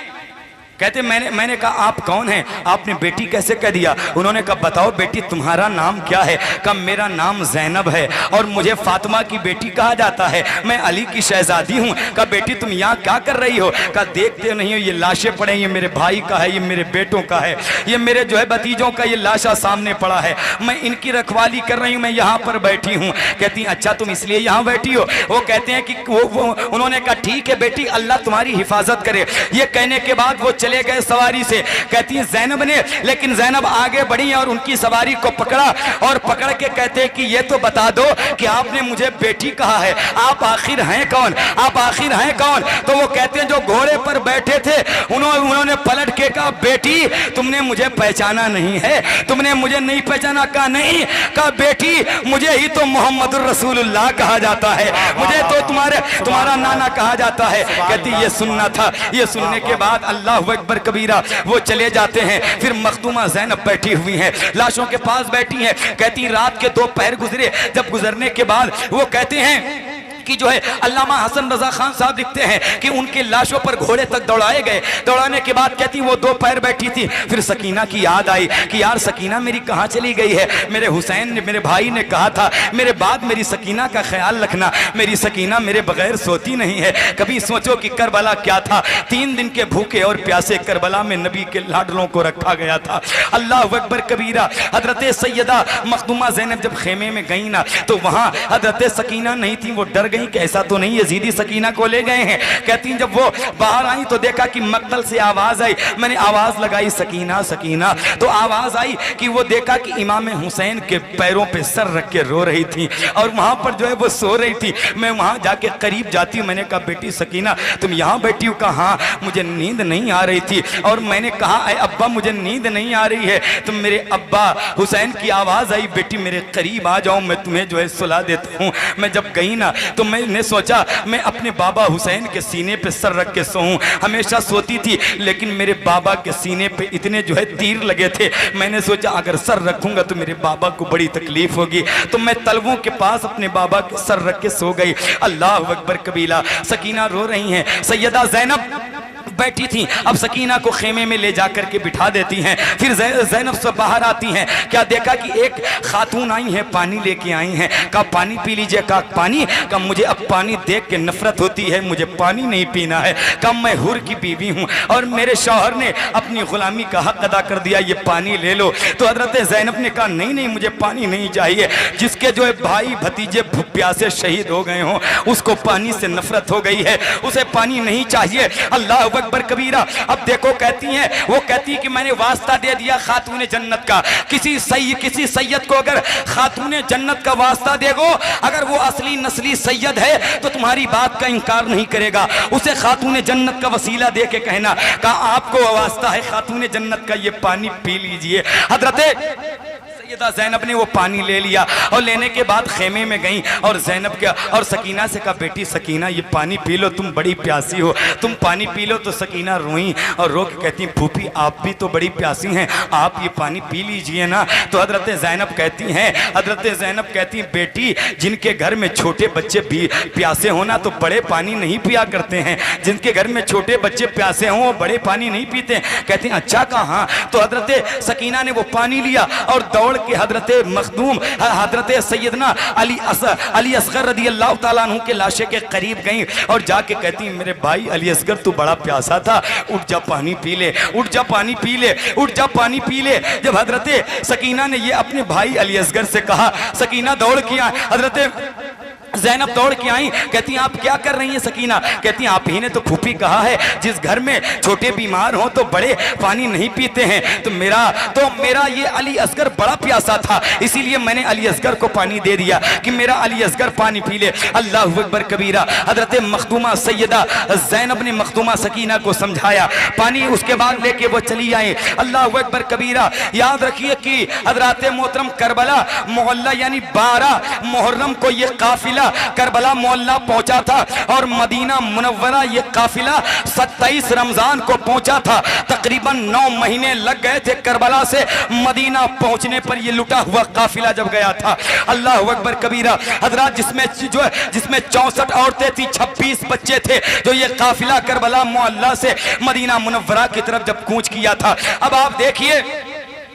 कहते मैंने कहा आप कौन हैं? आपने बेटी कैसे कह दिया? उन्होंने कहा बताओ बेटी तुम्हारा नाम क्या है? कहा मेरा नाम ज़ैनब है और मुझे फातिमा की बेटी कहा जाता है, मैं अली की शहजादी हूँ। कहा बेटी तुम यहाँ क्या कर रही हो? कहा देखते नहीं हो ये लाशें पड़े, ये मेरे भाई का है, ये मेरे बेटों का है, ये मेरे जो है भतीजों का ये लाशा सामने पड़ा है, मैं इनकी रखवाली कर रही हूँ, मैं यहाँ पर बैठी हूँ। कहती अच्छा तुम इसलिए यहाँ बैठी हो? वो कहते हैं कि उन्होंने कहा ठीक है बेटी अल्लाह तुम्हारी हिफाजत करे। ये कहने के बाद वो चले गए सवारी से। कहती है ज़ैनब ने, लेकिन ज़ैनब आगे बढ़ी और उनकी सवारी को पकड़ा और पकड़ के कहते हैं कि ये तो बता दो कि आपने मुझे बेटी कहा है, आप आखिर हैं कौन? आप आखिर हैं कौन? तो वो कहते हैं जो घोड़े पर बैठे थे उन्होंने पलट के कहा बेटी तुमने मुझे पहचाना नहीं है, तुमने मुझे नहीं पहचाना? कहा नहीं। कहा बेटी मुझे ही तो मोहम्मदुर रसूलुल्लाह कहा जाता है, मुझे तो तुम्हारा नाना कहा जाता है। कहती ये सुनना था। ये सुनने के बाद अल्लाह अकबर कबीरा वो चले जाते हैं। फिर मखदूमा ज़ैनब बैठी हुई हैं, लाशों के पास बैठी हैं। कहती रात के 2 पहर गुजरे, जब गुजरने के बाद वो कहते हैं कि जो है अल्लामा हसन रजा खान साहब लिखते हैं कि उनके लाशों पर घोड़े तक दौड़ाए गए। दौड़ाने के बाद कहती वो 2 पैर बैठी थी। फिर सकीना की याद आई कि यार सकीना मेरी कहाँ चली गई है? मेरे हुसैन ने, मेरे भाई ने कहा था मेरे बाद मेरी सकीना का ख्याल रखना, मेरी सकीना मेरे बगैर सोती नहीं है। कभी सोचो कि करबला क्या था। 3 दिन के भूखे और प्यासे करबला में नबी के लाडलों को रखा गया था। अल्लाह अकबर कबीरा। हजरत सैयदा मखदूमा ज़ैनब जब खेमे में गई ना तो वहाँ हजरत सकीना नहीं थी। वो डर गई कि ऐसा तो नहीं यजीदी सकीना को ले गए हैं। कहती जब वो बाहर आई तो देखा कि मक्तल से आवाज आई। मैंने आवाज लगाई सकीना सकीना, तो आवाज आई कि वो देखा कि इमाम हुसैन के पैरों पे सर रख के रो रही थी और वहां पर जो है वो सो रही थी। मैं वहां जाके करीब जाती हूँ। मैंने कहा बेटी सकीना तुम यहाँ बैठी हो? कहा हाँ मुझे नींद नहीं आ रही थी। और मैंने कहा अब्बा मुझे नींद नहीं आ रही है। तो मेरे अब्बा हुसैन की आवाज आई बेटी मेरे करीब आ जाओ, मैं तुम्हें जो है सुला देता हूँ। मैं जब गई ना तो मैंने सोचा मैं अपने बाबा हुसैन के सीने पे सर रख के सोऊं। हमेशा सोती थी लेकिन मेरे बाबा के सीने पे इतने जो है तीर लगे थे। मैंने सोचा अगर सर रखूंगा तो मेरे बाबा को बड़ी तकलीफ होगी, तो मैं तलवों के पास अपने बाबा के सर रख के सो गई। अल्लाह अकबर कबीला। सकीना रो रही हैं, सैयदा ज़ैनब बैठी थी। अब सकीना को खेमे में ले जाकर के बिठा देती हैं। फिर ज़ैनब से बाहर आती हैं। क्या देखा कि एक खातून आई है, पानी लेके आई हैं। कहा पानी पी लीजिए। कहा पानी? कहा मुझे अब पानी देख के नफरत होती है, मुझे पानी नहीं पीना है। कहा मैं हुर की बीवी हूँ और मेरे शौहर ने अपनी गुलामी का हक अदा कर दिया, ये पानी ले लो। तो हजरत ज़ैनब ने कहा नहीं नहीं मुझे पानी नहीं चाहिए। जिसके जो है भाई भतीजे प्यासे शहीद हो गए हों उसको पानी से नफरत हो गई है, उसे पानी नहीं चाहिए। अल्लाह अकबर कबीरा। अब देखो कहती हैं, वो कहती है कि मैंने वास्ता दे दिया खातून जन्नत का। किसी सैयद को अगर खातून जन्नत का वास्ता देगो, अगर वो असली नस्ली सैयद है तो तुम्हारी बात का इनकार नहीं करेगा। उसे खातून जन्नत का वसीला दे के कहना का आपको वास्ता है खातून जन्नत का, ये पानी पी लीजिए। हजरत सैयदा ज़ैनब ने वो पानी ले लिया और लेने के बाद खेमे में गई और ज़ैनब के और सकीना से कहा, बेटी सकीना ये पानी पी लो, तुम बड़ी प्यासी हो, तुम पानी पी लो। तो सकीना रोई और रो के कहती, फूफी आप भी तो बड़ी प्यासी हैं, आप ये पानी पी लीजिए ना। तो हजरत ज़ैनब कहती हैं, हजरत ज़ैनब कहती हैं, बेटी जिनके घर में छोटे बच्चे भी प्यासे होना तो बड़े पानी नहीं पिया करते हैं, जिनके घर में छोटे बच्चे प्यासे हों वो बड़े पानी नहीं पीते। कहती हैं अच्छा कहाँ। तो हजरत सकीना ने वो पानी लिया और दौड़ के हजरत मखदूम हजरत सैयदना अली असगर रदी अल्लाह ताला अन्हु के लाशे के करीब गई और जाके कहती हैं, मेरे भाई अली असगर तू बड़ा प्यासा था, उठ जा पानी पी ले, उठ जा पानी पी ले, उठ जा पानी पी ले। जब हजरत सकीना ने ये अपने भाई अली असगर से कहा, सकीना दौड़ के आई, हजरत ज़ैनब दौड़ के आई, कहती हैं आप क्या कर रही हैं सकीना। कहती हैं आप ही ने तो फूफी कहा है जिस घर में छोटे बीमार हो तो बड़े पानी नहीं पीते हैं, तो मेरा ये अली असगर बड़ा प्यासा था, इसीलिए मैंने अली असगर को पानी दे दिया कि मेरा अली असगर पानी पी ले। अल्लाहु अकबर कबीरा। हजरत मखदूमा सैयदा ज़ैनब ने मखदूमा सकीना को समझाया, पानी उसके बाद लेके वो चली आए। अल्लाहु अकबर कबीरा। याद रखिए कि हजरत मोहतरम करबला मोहल्ला यानी 12 मुहर्रम को ये काफिला करबला मोहल्ला पहुंचा था और मदीना मुनव्वरा ये काफिला 27 रमजान को पहुंचा था। तकरीबन 9 महीने लग गए थे करबला से मदीना पहुंचने पर ये लुटा हुआ काफिला जब गया था। अल्लाह अकबर कबीरा। हजरत जिसमें 64 औरतें थी, 26 बच्चे थे, जो ये काफिला करबला मोहल्ला से मदीना मुनव्वरा की तरफ जब कूच किया था। अब आप देखिए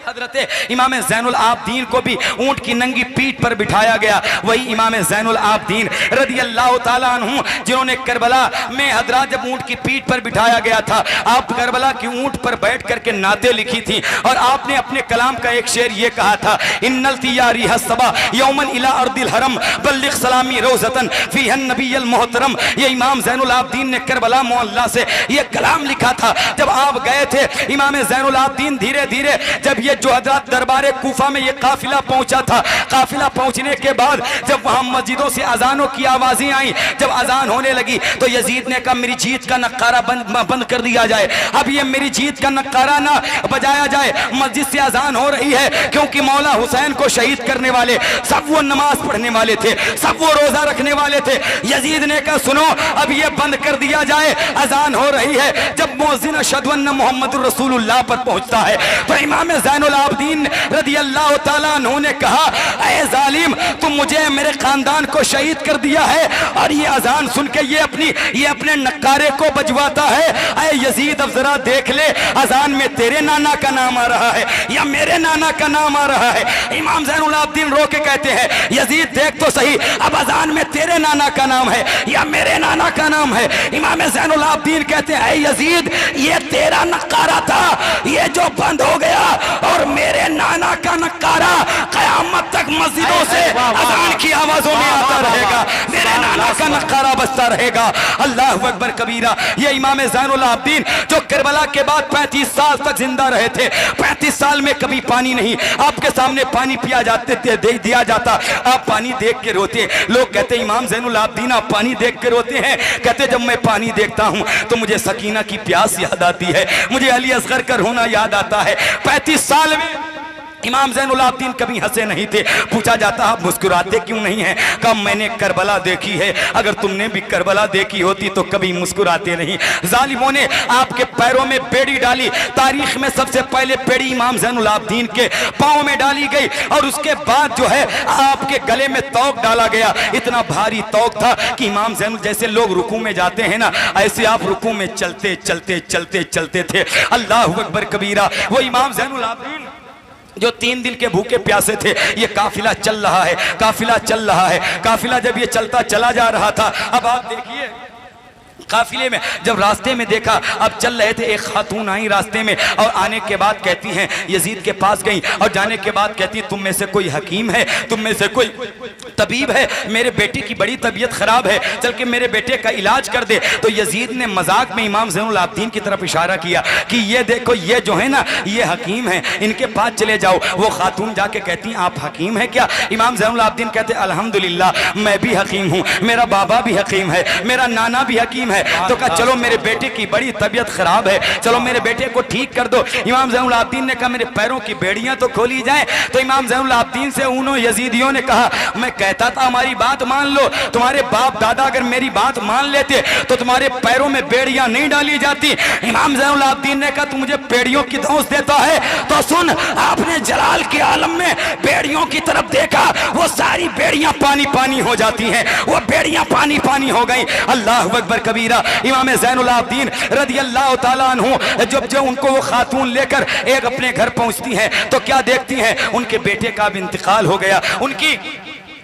हजरत इमाम ज़ैनुल आबदीन को भी ऊंट की नंगी पीठ पर बिठाया गया। वही इमाम ज़ैनुल आबदीन रदी अल्लाह ताला अन्हु जिन्होंने करबला में हजरत जब ऊंट की पीठ पर बिठाया गया था, आप करबला की ऊंट पर बैठ करके नाते लिखी थी और आपने अपने कलाम का एक शेर ये कहा था, इन्नल तियारी हस्सबा यौमन इला अर्दिल हरम बल्लिग सलामी रोज़तन फीहन नबियल मोहतरम। ये इमाम ज़ैनुल आबदीन ने करबला मोहल्ला से ये कलाम लिखा था। जब आप गए थे इमाम ज़ैनुल आबदीन धीरे धीरे जब ये जो हजरत दरबारे कूफा में ये काफिला पहुंचा था, काफिला पहुंचने के बाद जब वहां मस्जिदों से अजानों की आवाजें आई, जब अजान होने लगी तो यजीद ने कहा मेरी जीत का नक्कारा बंद कर दिया जाए, अब ये मेरी जीत का नक्कारा ना बजाया जाए, मस्जिद से अजान हो रही है, क्योंकि मौला हुसैन को शहीद करने वाले सब वो नमाज पढ़ने वाले थे, सब वो रोजा रखने वाले थे। यजीद ने कहा सुनो अब ये बंद कर दिया जाए, अजान हो रही है। जब मुअज्जिन अशहदु अन्ना मुहम्मदुर रसूलुल्लाह पर पहुंचता है तो इमाम ज़ैनुल आबदीन रदी अल्लाह ताला अन्हु ने कहा, ऐ जालिम तुम मुझे मेरे खानदान को शहीद कर दिया है और ये अजान सुन के ये अपने नक्कारे को बजवाता है। ऐ यजीद अब जरा देख ले, अजान में तेरे नाना का नाम आ रहा है या मेरे नाना का नाम आ रहा है। इमाम ज़ैनुल आबदीन रो के कहते हैं, यजीद देख तो सही, अब अजान में तेरे नाना का नाम है या मेरे नाना का नाम है। इमाम ज़ैनुल आबदीन कहते हैं, ऐ यजीद ये तेरा नक्कारा था, ये जो बंद हो गया, और मेरे नाना का नक्कारा कयामत तक मस्जिदों से अजान की आवाजों में आता रहेगा, मेरे नाना का नक्कारा बजता रहेगा। अल्लाह अकबर कबीरा। ये इमाम ज़ैनुल आबदीन जो करबला के बाद 35 साल तक जिंदा रहे थे, 35 साल में कभी पानी नहीं आपके सामने पानी पिया दिया जाता, आप पानी देख के रोते। लोग कहते इमाम ज़ैनुल आबदीन आप पानी देख के रोते हैं। कहते जब मैं पानी देखता हूं तो मुझे सकीना की प्यास याद आती है, मुझे अली असगर का रोना याद आता है। 35 साल में इमाम ज़ैनुल आबदीन कभी हंसे नहीं थे। पूछा जाता आप मुस्कुराते क्यों नहीं हैं? कहा मैंने करबला देखी है, अगर तुमने भी करबला देखी होती तो कभी मुस्कुराते नहीं। जालिमों ने आपके पैरों में बेड़ी डाली, तारीख में सबसे पहले बेड़ी इमाम ज़ैनुल आबदीन के पाँव में डाली गई और उसके बाद जो है आपके गले में तौक डाला गया। इतना भारी तौक था कि इमाम ज़ैनुल जैसे लोग रुकू में जाते हैं ना, ऐसे आप रुकू में चलते चलते चलते चलते थे। अल्लाह अकबर कबीरा। वो इमाम ज़ैनुल आबदीन जो 3 दिन के भूखे प्यासे थे, ये काफिला चल रहा है, काफिला चल रहा है। काफिला जब ये चलता चला जा रहा था, अब आप देखिए काफिले में जब रास्ते में देखा, अब चल रहे थे, एक खातून आई रास्ते में और आने के बाद कहती हैं यजीद के पास गई और जाने के बाद कहती तुम में से कोई हकीम है, तुम में से कोई तबीब है, मेरे बेटे की बड़ी तबीयत खराब है, चल के मेरे बेटे का इलाज कर दे। तो यजीद ने मजाक में इमाम ज़ैनुल आबिदीन की तरफ इशारा किया कि ये देखो, ये जो है ना, ये हकीम है, इनके पास चले जाओ। वो खातून जाके कहती आप हकीम है क्या? इमाम ज़ैनुल आबिदीन कहते अल्हम्दुलिल्लाह मैं भी हकीम हूँ, मेरा बाबा भी हकीम है, मेरा नाना भी हकीम है। तो कहा चलो मेरे बेटे की बड़ी तबीयत खराब है, चलो मेरे बेटे को ठीक कर दो। इमाम ज़ैनुल आबिदीन ने कहा मेरे पैरों की बेड़ियां तो खोली जाए। तो इमाम ज़ैनुल आबिदीन से उन्होंने यजीदियों ने कहा मैं कहता था हमारी बात मान लो, तुम्हारे बाप दादा अगर मेरी बात मान लेते तो तुम्हारे पैरों में बेड़ियां नहीं डाली जाती। इमाम ज़ैनुल आबिदीन ने कहा तू मुझे बेड़ियों की धौंस देता है तो सुन, आपने जलाल के आलम में बेड़ियों की तरफ देखा, वो सारी बेड़ियां पानी पानी हो जाती हैं, वो बेड़ियां पानी पानी हो गई। अल्लाह अकबर कबीरा। इमाम ज़ैनुल आबिदीन रज़ियल्लाहु ताला अन्हु जब जो उनको वो खातून लेकर एक अपने घर पहुंचती हैं तो क्या देखती हैं, उनके बेटे का भी इंतकाल हो गया। उनकी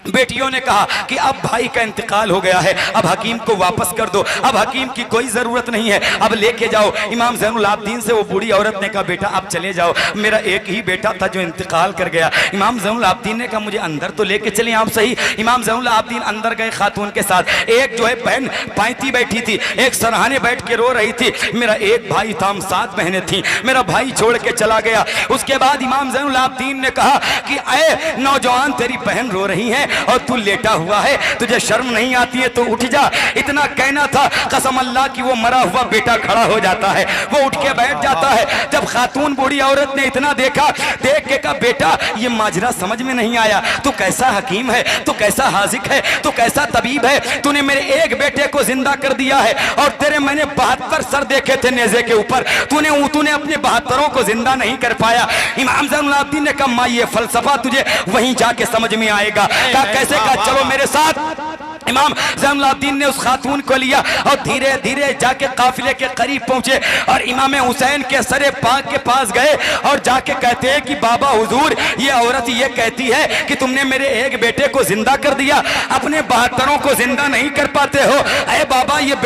बेटियों ने कहा कि अब भाई का इंतकाल हो गया है, अब हकीम को वापस कर दो, अब हकीम की कोई जरूरत नहीं है, अब लेके जाओ। इमाम ज़ैनुल आबिदीन से वो बूढ़ी औरत ने कहा बेटा आप चले जाओ, मेरा एक ही बेटा था जो इंतकाल कर गया। इमाम ज़ैनुल आबिदीन ने कहा मुझे अंदर तो लेके चले आप सही। इमाम ज़ैनुल आबिदीन अंदर गए खातून के साथ। एक जो है बहन पैंती बैठी थी, एक सरहाने बैठ के रो रही थी। मेरा एक भाई था, हम 7 बहनें थी, मेरा भाई छोड़ के चला गया। उसके बाद इमाम ज़ैनुल आबिदीन ने कहा कि अरे नौजवान तेरी बहन रो रही है और तू लेटा हुआ है, तुझे शर्म नहीं आती है तो उठ जा। इतना कहना था, कसम अल्लाह की वो मरा हुआ बेटा खड़ा हो जाता है, वो उठ के बैठ जाता है। जब खातून बूढ़ी औरत ने इतना देखा, देख के कहा बेटा ये माजरा समझ में नहीं आया, तू कैसा हकीम है, तू कैसा हाजिक है, तू कैसा तबीब है, तूने मेरे एक बेटे को जिंदा कर दिया है और तेरे मैंने 72 सर देखे थे नेज़े के ऊपर, तूने अपने 72 को जिंदा नहीं कर पाया। इमाम ज़ैनुल आबिदीन ने कहा ये फलसफा तुझे वहीं जाके समझ में आएगा। कैसे कहा चलो मेरे साथ। इमाम ज़ैनुल आबिदीन ने उस खातून को लिया और धीरे धीरे जाके काफिले के करीब पहुंचे और इमाम हुसैन के सरे पाक के पास गए और जाके कहते हैं कि बाबा हुजूर ये औरत ये कहती है कि तुमने मेरे एक बेटे को जिंदा कर दिया, अपने 72 को जिंदा नहीं कर पाते हो। अरे बाबा ये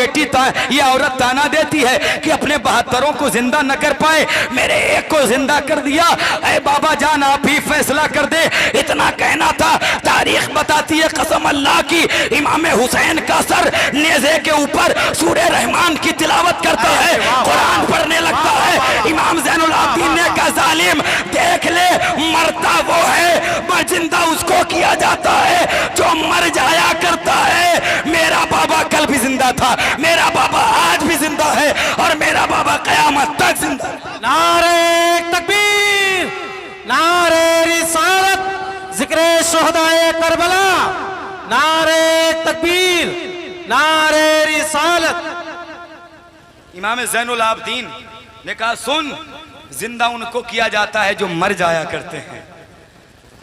ये औरत ताना देती है कि अपने 72 को जिंदा न कर पाए, मेरे एक को जिंदा कर दिया। अरे बाबा जान आप ही फैसला कर दे। इतना कहना था। तारीख बताती है कसम अल्लाह की, इमाम हुसैन का सर नेज़े के ऊपर सूरे रहमान की तिलावत करता है, कुरान पढ़ने लगता है। इमाम ज़ैनुल आबिदीन ने कहा जालिम देख ले, मरता वो है जिंदा उसको किया जाता है जो मर जाया करता है। मेरा बाबा कल भी जिंदा था, मेरा बाबा आज भी जिंदा है और मेरा बाबा कयामत तक जिंदा। नारे तकबीर, नारे रिसालत, जिक्रे शुहदाए करबला, नारे तकबीर, नारे रिसालत। इमाम ज़ैनुल आबिदीन ने कहा सुन, जिंदा उनको किया जाता है जो मर जाया करते हैं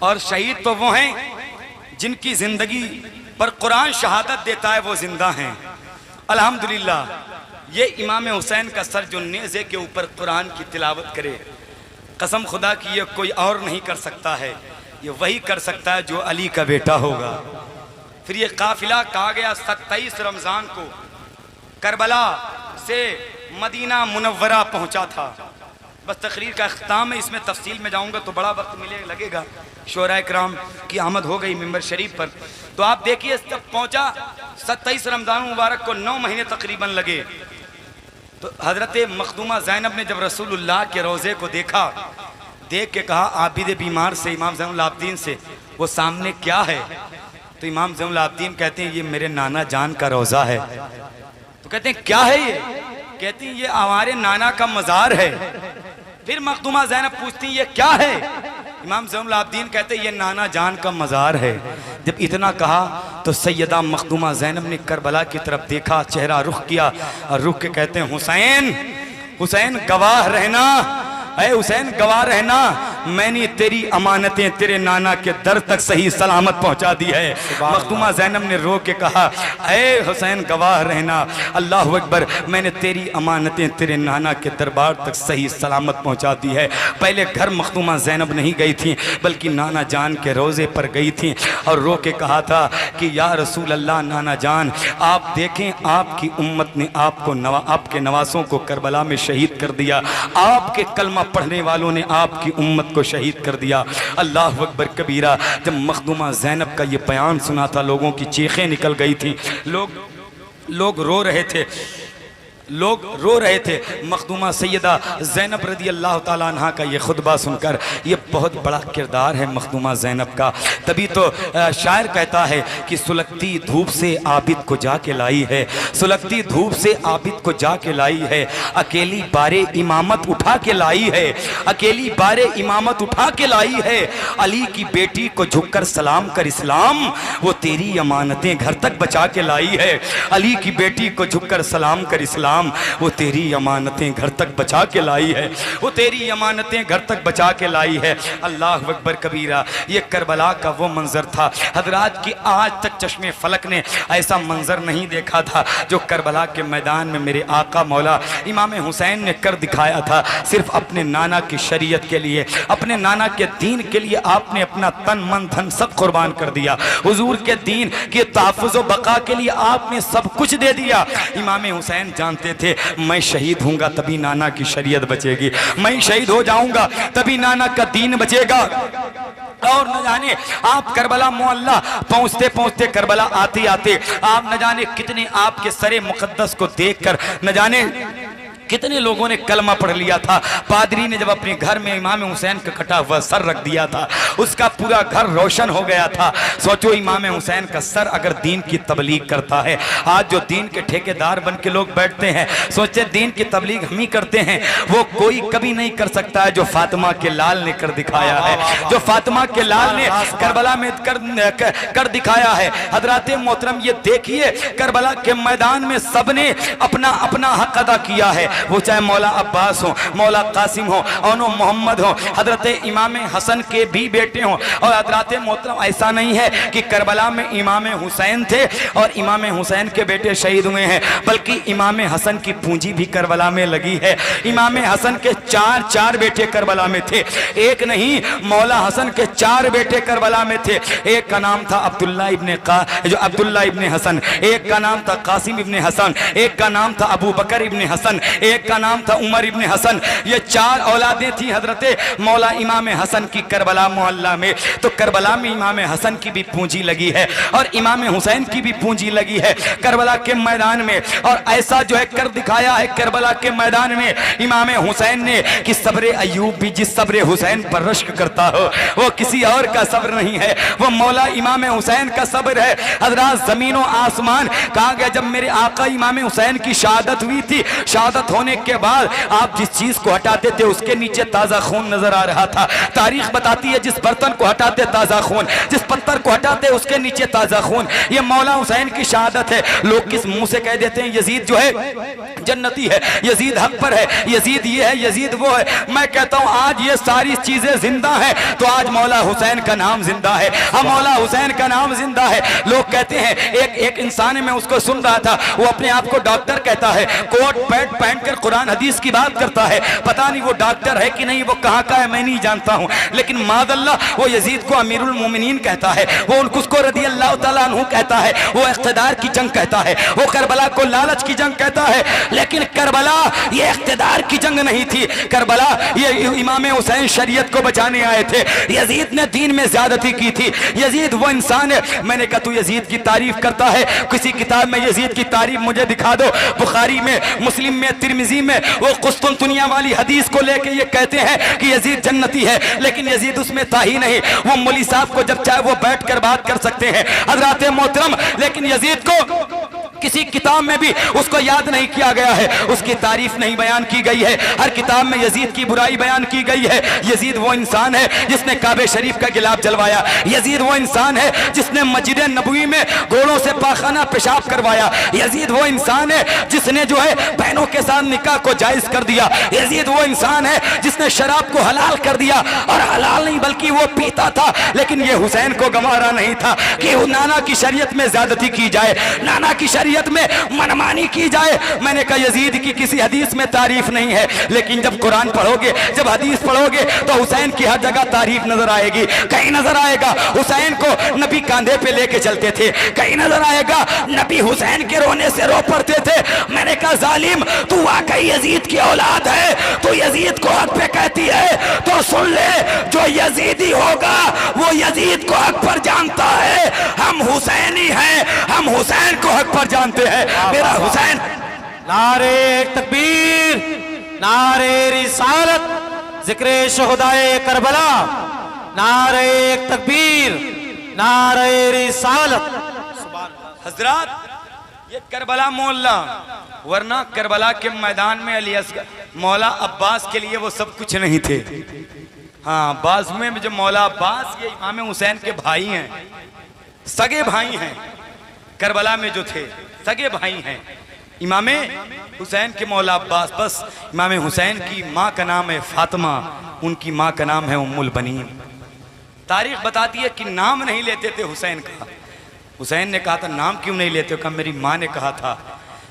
और शहीद तो वो हैं जिनकी जिंदगी पर कुरान शहादत देता है, वो जिंदा हैं। अल्हम्दुलिल्लाह ये इमाम हुसैन का सर जो नेज़े के ऊपर कुरान की तिलावत करे, कसम खुदा की ये कोई और नहीं कर सकता है, ये वही कर सकता है जो अली का बेटा होगा। फिर ये काफिला कहा गया 27 रमज़ान को करबला से मदीना मुनव्वरा पहुंचा था। बस तकरीर का अख्ताम है, इसमें तफसील में जाऊंगा तो बड़ा वक्त लगेगा। शोरा इकराम की आमद हो गई मिंबर शरीफ पर, तो आप देखिए जब पहुंचा 27 रमज़ान मुबारक को 9 महीने तकरीबन लगे। तो हज़रत मखदूमा ज़ैनब ने जब रसूलुल्लाह के रोज़े को देखा, देख के कहा आबिद बीमार से इमाम ज़ैनुल आबिदीन से, वो सामने क्या है? तो इमाम ज़ैनुल आबिदीन कहते हैं ये मेरे नाना जान का रोज़ा है। तो कहते हैं क्या है ये? कहती हैं ये हमारे नाना का मज़ार है। फिर मखदूमा ज़ैनब पूछती ये क्या है? इमाम ज़ैनुल आबिदीन कहते ये नाना जान का मज़ार है। जब इतना कहा तो सैयदा मखदूमा ज़ैनब ने करबला की तरफ देखा, चेहरा रुख किया और रुख के कहते हैं हुसैन, हुसैन गवाह रहना, अरे हुसैन गवाह रहना, मैंने तेरी अमानतें तेरे नाना के दर तक सही सलामत पहुंचा दी है। मखदूमा ज़ैनब ने रो के कहा अरे हुसैन गवाह रहना, अल्लाह अकबर, मैंने तेरी अमानतें तेरे नाना के दरबार तक सही सलामत पहुंचा दी है। पहले घर मखदूमा ज़ैनब नहीं गई थी बल्कि नाना जान के रोज़े पर गई थी और रो के कहा था कि या रसूल अल्लाह, नाना जान आप देखें आपकी उम्मत ने आपको आपके नवासों को करबला में शहीद कर दिया, आपके कलमा पढ़ने वालों ने आपकी उम्मत को शहीद कर दिया। अल्लाह अकबर कबीरा। जब मखदूमा ज़ैनब का ये बयान सुना था, लोगों की चीखें निकल गई थी, लोग रो रहे थे, मखदूमा सैयदा ज़ैनब रदी अल्लाह ताला अन्हा का ये खुतबा सुनकर। ये बहुत बड़ा किरदार है मखदूमा ज़ैनब का। तभी तो शायर कहता है कि सुलगती धूप से आबिद को जाके लाई है, सुलगती धूप से आबिद को जाके लाई है, अकेली बारे इमामत उठा के लाई है, अकेली बारे इमामत उठा के लाई है। अली की बेटी को झुककर सलाम कर इस्लाम, वो तेरी अमानतें घर तक बचा के लाई है। अली की बेटी को झुककर सलाम कर इस्लाम, वो तेरी अमानतें घर तक बचा के लाई है, वो तेरी अमानतें घर तक बचा के लाई है। अल्लाह अकबर कबीरा। ये करबला का वो मंजर था हजरात की आज तक चश्मे फलक ने ऐसा मंजर नहीं देखा था जो करबला के मैदान में मेरे आका मौला इमाम हुसैन ने कर दिखाया था। सिर्फ अपने नाना की शरीयत के लिए, अपने नाना के दीन के लिए आपने अपना तन मन धन सब कुर्बान कर दिया। हुजूर के दीन के तहफ़्फ़ुज़ व बका के लिए आपने सब कुछ दे दिया। इमाम हुसैन जानते थे मैं शहीद होऊंगा तभी नाना की शरीयत बचेगी, मैं शहीद हो जाऊंगा तभी नाना का दीन बचेगा। और न जाने आप करबला मोहल्ला पहुंचते पहुंचते, करबला आते आते आप न जाने कितने आपके सरे मुकद्दस को देखकर न जाने कितने लोगों ने कलमा पढ़ लिया था। पादरी ने जब अपने घर में इमाम हुसैन का कटा हुआ सर रख दिया था, उसका पूरा घर रोशन हो गया था। सोचो इमाम हुसैन का सर अगर दीन की तबलीग करता है। आज जो दीन के ठेकेदार बन के लोग बैठते हैं, सोचे दीन की तबलीग हम ही करते हैं, वो कोई कभी नहीं कर सकता है जो फातिमा के लाल ने कर दिखाया है, जो फातिमा के लाल ने करबला में कर दिखाया है। हजरात मोहतरम ये देखिए करबला के मैदान में सबने अपना अपना हक अदा किया है। वो चाहे मौला अब्बास हो, मौला कासिम हो, औनो मोहम्मद हो, हजरत इमाम हसन के भी बेटे हों। और हजरात मोहतरम ऐसा नहीं है कि करबला में इमाम हुसैन थे और इमाम हुसैन के बेटे शहीद हुए हैं, बल्कि इमाम हसन की पूंजी भी करबला में लगी है। इमाम हसन के चार बेटे करबला में थे, एक नहीं मौला हसन के 4 बेटे करबला में थे। एक का नाम था अब्दुल्ला इब्ने हसन, एक का नाम था कासिम इब्ने हसन, एक का नाम था अबू बकर इब्ने हसन, एक का नाम था उमर इब्ने हसन। ये 4 औलादें थी हजरत मौला इमाम हसन की करबला मोहल्ला में। तो करबला में इमाम हसन की भी पूंजी लगी है और इमाम हुसैन की भी पूंजी लगी है करबला के मैदान में। और ऐसा जो है कर दिखाया है करबला के मैदान में इमाम हुसैन ने कि सब्र अयूब भी जिस सब्र हुसैन पर रश्क करता हो वो किसी और का सब्र नहीं है, वो मौला इमाम हुसैन का सब्र है। हजरात जमीन और आसमान कहा गया जब मेरे आका इमाम हुसैन की शहादत हुई थी, शहादत होने के बाद आप जिस चीज को हटाते थे उसके नीचे ताजा खून नजर आ रहा था। तारीख बताती है जिस बर्तन को हटाते ताजा खून, जिस पत्थर को हटाते उसके नीचे ताजा खून। ये मौला हुसैन की शहादत है। लोग किस मुंह से कह देते हैं यजीद जो है जन्नती है, यजीद हक पर है, यजीद ये है, यजीद वो है। मैं कहता हूं आज ये सारी चीजें जिंदा है तो आज मौला हुसैन का नाम जिंदा है, हम मौला हुसैन का नाम जिंदा है। लोग कहते हैं एक इंसान में उसको सुन रहा था, वो अपने आप को डॉक्टर कहता है, कोट पैंट पहनकर कुरान हदीस की बात करता है, पता नहीं वो डॉक्टर है कि नहीं, वो कहाँ का है मैं नहीं जानता हूँ, लेकिन मादल्लाह वो यजीद को अमीरुल मोमिनीन कहता है, वो उसको रदी अल्लाह ताला अन्हु कहता है, वो इख्तिदार की जंग कहता है, वो करबला को लालच की जंग कहता है। लेकिन करबला ये इख्तिदार की जंग नहीं थी, करबला ये इमाम हुसैन शरीयत को बचाने आए थे। यजीद ने दीन में ज्यादती की थी। यजीद वो इंसान है, मैंने कहा तू यजीद की तारीफ करता है, किसी किताब में यजीद की तारीफ मुझे दिखा दो। बुखारी में, मुस्लिम में, तिरमिजी में वो कुस्तुनतुनिया वाली हदीस को लेके ये कहते हैं कि यजीद जन्नती है, लेकिन यजीद उसमें था ही नहीं। वो मौली साहब को जब चाहे वो बैठ कर बात कर सकते हैं हजरात मोहतरम, लेकिन यजीद को किसी किताब में भी उसको याद नहीं किया गया है, उसकी तारीफ नहीं बयान की गई है। हर किताब में यजीद की बुराई बयान की गई है। यजीद वो इंसान है जिसने काबे शरीफ का गिलाफ जलवाया, यजीद वो इंसान है जिसने मस्जिद नबवी में घोड़ों से पाखाना पेशाब करवाया, यजीद वो इंसान है जिसने जो है बहनों के साथ निकाह को जायज कर दिया, यजीद वो इंसान है जिसने शराब को हलाल कर दिया, और हलाल नहीं बल्कि वो पीता था। लेकिन ये हुसैन को गंवारा नहीं था कि नाना की शरीयत में ज्यादती की जाए, नाना की शरीयत शरीयत में मनमानी की जाए। मैंने कहा यजीद की किसी हदीस में तारीफ नहीं है, लेकिन जब कुरान पढ़ोगे, जब हदीस पढ़ोगे तो हुसैन की हर जगह तारीफ नजर आएगी। कहीं नजर आएगा हुसैन को नबी कांधे पे लेके चलते थे, कहीं नजर आएगा नबी हुसैन के रोने से रो पड़ते थे। मैंने कहा जालिम, तू वाकई यजीद की औलाद है, तो यजीद को हक पे कहती है तो सुन ले, जो यजीदी होगा वो यजीद को हक पर जानता है। हम हुसैनी हैं, हम हुसैन को हक पर जानते हैं। मेरा हुसैन। नारे तकबीर, नारे रिसालत, जिक्रे शुहदाए करबला, नारे तकबीर, नारे रिसालत। हजरात, ये करबला मोहल्ला, वरना करबला के मैदान में अली असगर मौला अब्बास के लिए वो सब कुछ नहीं थे। हाँ, बाज़ में जो मौला अब्बास ये इमाम हुसैन के भाई हैं, सगे भाई हैं। करबला में जो थे सगे भाई हैं इमाम हुसैन के मौला अब्बास। बस इमाम हुसैन की माँ का नाम है फातिमा, उनकी माँ का नाम है उम्मुल बनीन। तारीख बताती है कि नाम नहीं लेते थे हुसैन का। हुसैन ने कहा था नाम क्यों नहीं लेते? कहा मेरी माँ ने कहा था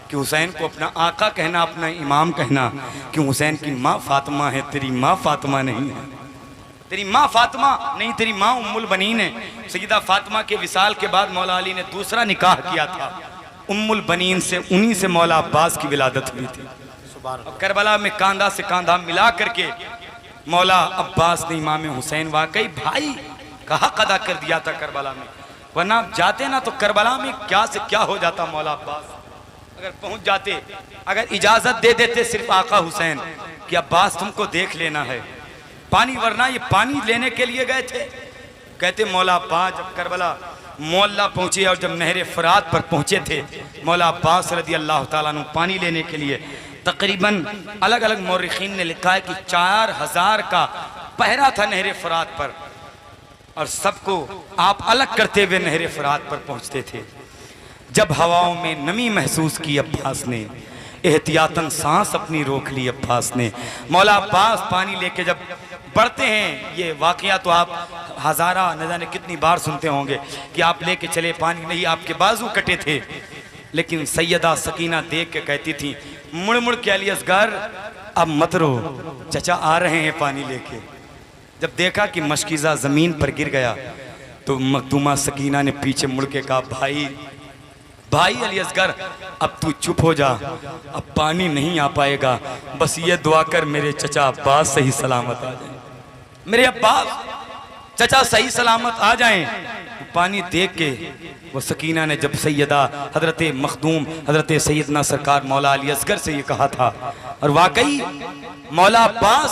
कि हुसैन को अपना आका कहना, अपना इमाम कहना, क्यों हुसैन की माँ फातिमा है, तेरी माँ फातिमा नहीं है। तेरी माँ फातिमा नहीं, तेरी माँ उम्मुल बनीन है। सैयदा फातिमा के विसाल के बाद मौला अली ने दूसरा निकाह किया था उम्मुल बनीन से, उन्हीं से मौला अब्बास की विलादत हुई थी। करबला में कांधा से कांधा मिला करके मौला अब्बास ने इमाम हुसैन वाकई भाई का हक अदा कर दिया था करबला में। वरना जाते ना तो करबला में क्या से क्या हो जाता। मौला अब्बास अगर पहुंच जाते, अगर इजाजत दे देते सिर्फ आका हुसैन कि अब्बास तुमको देख लेना है पानी, वरना ये पानी लेने के लिए गए थे। कहते मौला अब्बास जब करबला मोहल्ला पहुंचे और जब नहर फरात पर पहुंचे थे, मौला अब्बास रदी अल्लाह ताला अन्हु पानी लेने के लिए, तकरीबन अलग अलग मौरिखीन ने लिखा है कि 4000 का पहरा था नहर फरात पर, और सबको आप अलग करते हुए नहर फरात पर पहुंचते थे। जब हवाओं में नमी महसूस की अब्बास ने, एहतियातन सांस अपनी रोक ली अब्बास ने। मौला अब्बास पानी लेके जब बढ़ते हैं, ये वाकया तो आप हजारा न जाने कितनी बार सुनते होंगे कि आप लेके चले पानी, नहीं आपके बाजू कटे थे। लेकिन सैयदा सकीना देख के कहती थी मुड़ मुड़ के अली असगर अब मत रो, चचा आ रहे हैं पानी लेके। जब देखा कि मशकीज़ा ज़मीन पर गिर गया तो मखदूमा सकीना ने पीछे मुड़ के कहा भाई भाई अली असगर अब तू चुप हो जा, अब पानी नहीं आ पाएगा, बस ये दुआ कर मेरे चचा अब्बास सही सलामत आ जाएं, मेरे अब्बास चचा सही सलामत आ जाएं। पानी देख के वो सकीना ने जब सैयदा हजरत मखदूम हजरत सैयदना सरकार मौला अली असगर से ये कहा था, और वाकई मौला अब्बास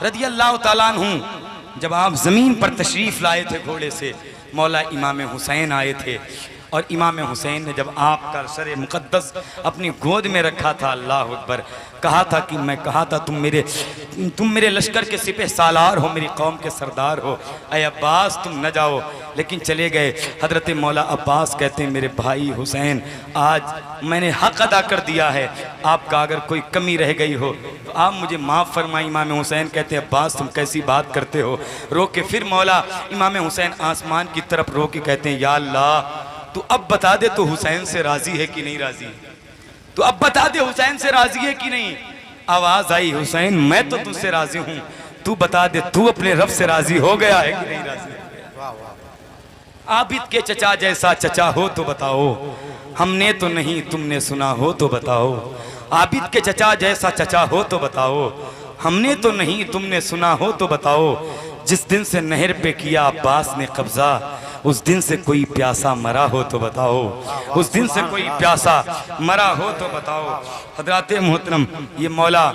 रदी अल्लाह ताला अन्हु जब आप ज़मीन पर तशरीफ़ लाए थे घोड़े से, मौला इमाम हुसैन आए थे, और इमाम हुसैन ने जब आपका सर मुक़द्दस अपनी गोद में रखा था, अल्लाह अकबर, कहा था कि मैं कहा था तुम मेरे लश्कर के सिपह सालार हो, मेरी कौम के सरदार हो, अय अब्बास तुम न जाओ, लेकिन चले गए। हजरत मौला अब्बास कहते हैं मेरे भाई हुसैन आज मैंने हक अदा कर दिया है, आपका अगर कोई कमी रह गई हो तो आप मुझे माफ़ फरमाएं। इमाम हुसैन कहते हैं अब्बास तुम कैसी बात करते हो। रो के फिर मौला इमाम हुसैन आसमान की तरफ रो के कहते हैं या अल्लाह तू अब बता दे तो हुसैन से राजी है कि नहीं राजी, तो अब बता दे हुसैन से राजी है कि नहीं। आवाज आई हुसैन मैं तो तुझसे राजी हूं, तू बता दे तू अपने रब से राजी हो गया है कि नहीं राजी। आबिद के चचा जैसा चचा हो तो बताओ, हमने तो नहीं तुमने सुना हो तो बताओ। आबिद के चचा जैसा चचा हो तो बताओ, हमने तो नहीं तुमने सुना हो तो बताओ। जिस दिन से नहर पे किया अब्बास ने कब्जा, उस दिन से कोई प्यासा मरा हो तो बताओ, उस दिन से कोई प्यासा मरा हो तो बताओ। हजरात मोहतरम ये मौला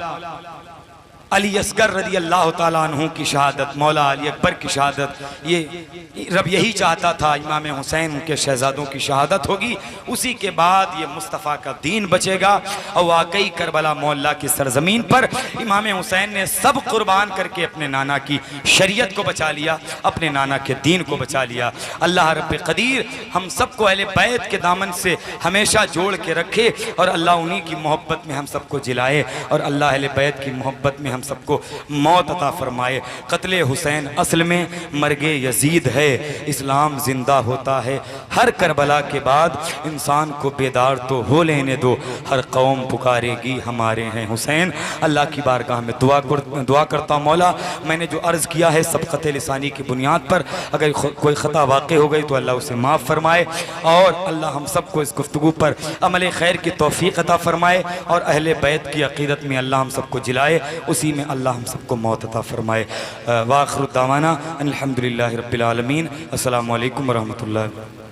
अली असगर रदी अल्लाह ताला अन्हु की शहादत, मौला अली अकबर की शहादत, ये रब यही चाहता था इमाम हुसैन उनके शहजादों की शहादत होगी, उसी के बाद ये मुस्तफ़ा का दीन बचेगा। और वाकई करबला मोहल्ला की सरजमीन पर इमाम हुसैन ने सब कुर्बान करके अपने नाना की शरीयत को बचा लिया, अपने नाना के दीन को बचा लिया। अल्लाह रब्बे कदीर हम सबको अहले बैत के दामन से हमेशा जोड़ के रखे, और अल्लाह उन्हीं की मोहब्बत में हम सबको जिलाए, और अल्लाह अहले बैत की मोहब्बत में हम सबको मौत अता फरमाए। कत्ले हुसैन असल में मर्गे यजीद है, इस्लाम जिंदा होता है। हर करबला के बाद इंसान को बेदार तो हो लेने दो, हर कौम पुकारेगी हमारे हैं हुसैन। अल्लाह की बारगाह में दुआ करता हूँ मौला, मैंने जो अर्ज़ किया है सबक़त लिसानी की बुनियाद पर अगर कोई ख़ता वाक़ हो गई तो अल्लाह उसे माफ़ फरमाए, और अल्लाह हम सबको इस गुफ्तगू पर अमल खैर की तौफ़ीक़ अता फरमाए, और अहले बैत की अक़ीदत में अल्लाह हम सबको जिलाए, उसी में अल्लाह हम सबको मौत अता फरमाए। व आख़िरु दावाना अनिल हम्दुलिल्लाहि रब्बिल आलमीन। अस्सलामु अलैकुम व रहमतुल्लाह।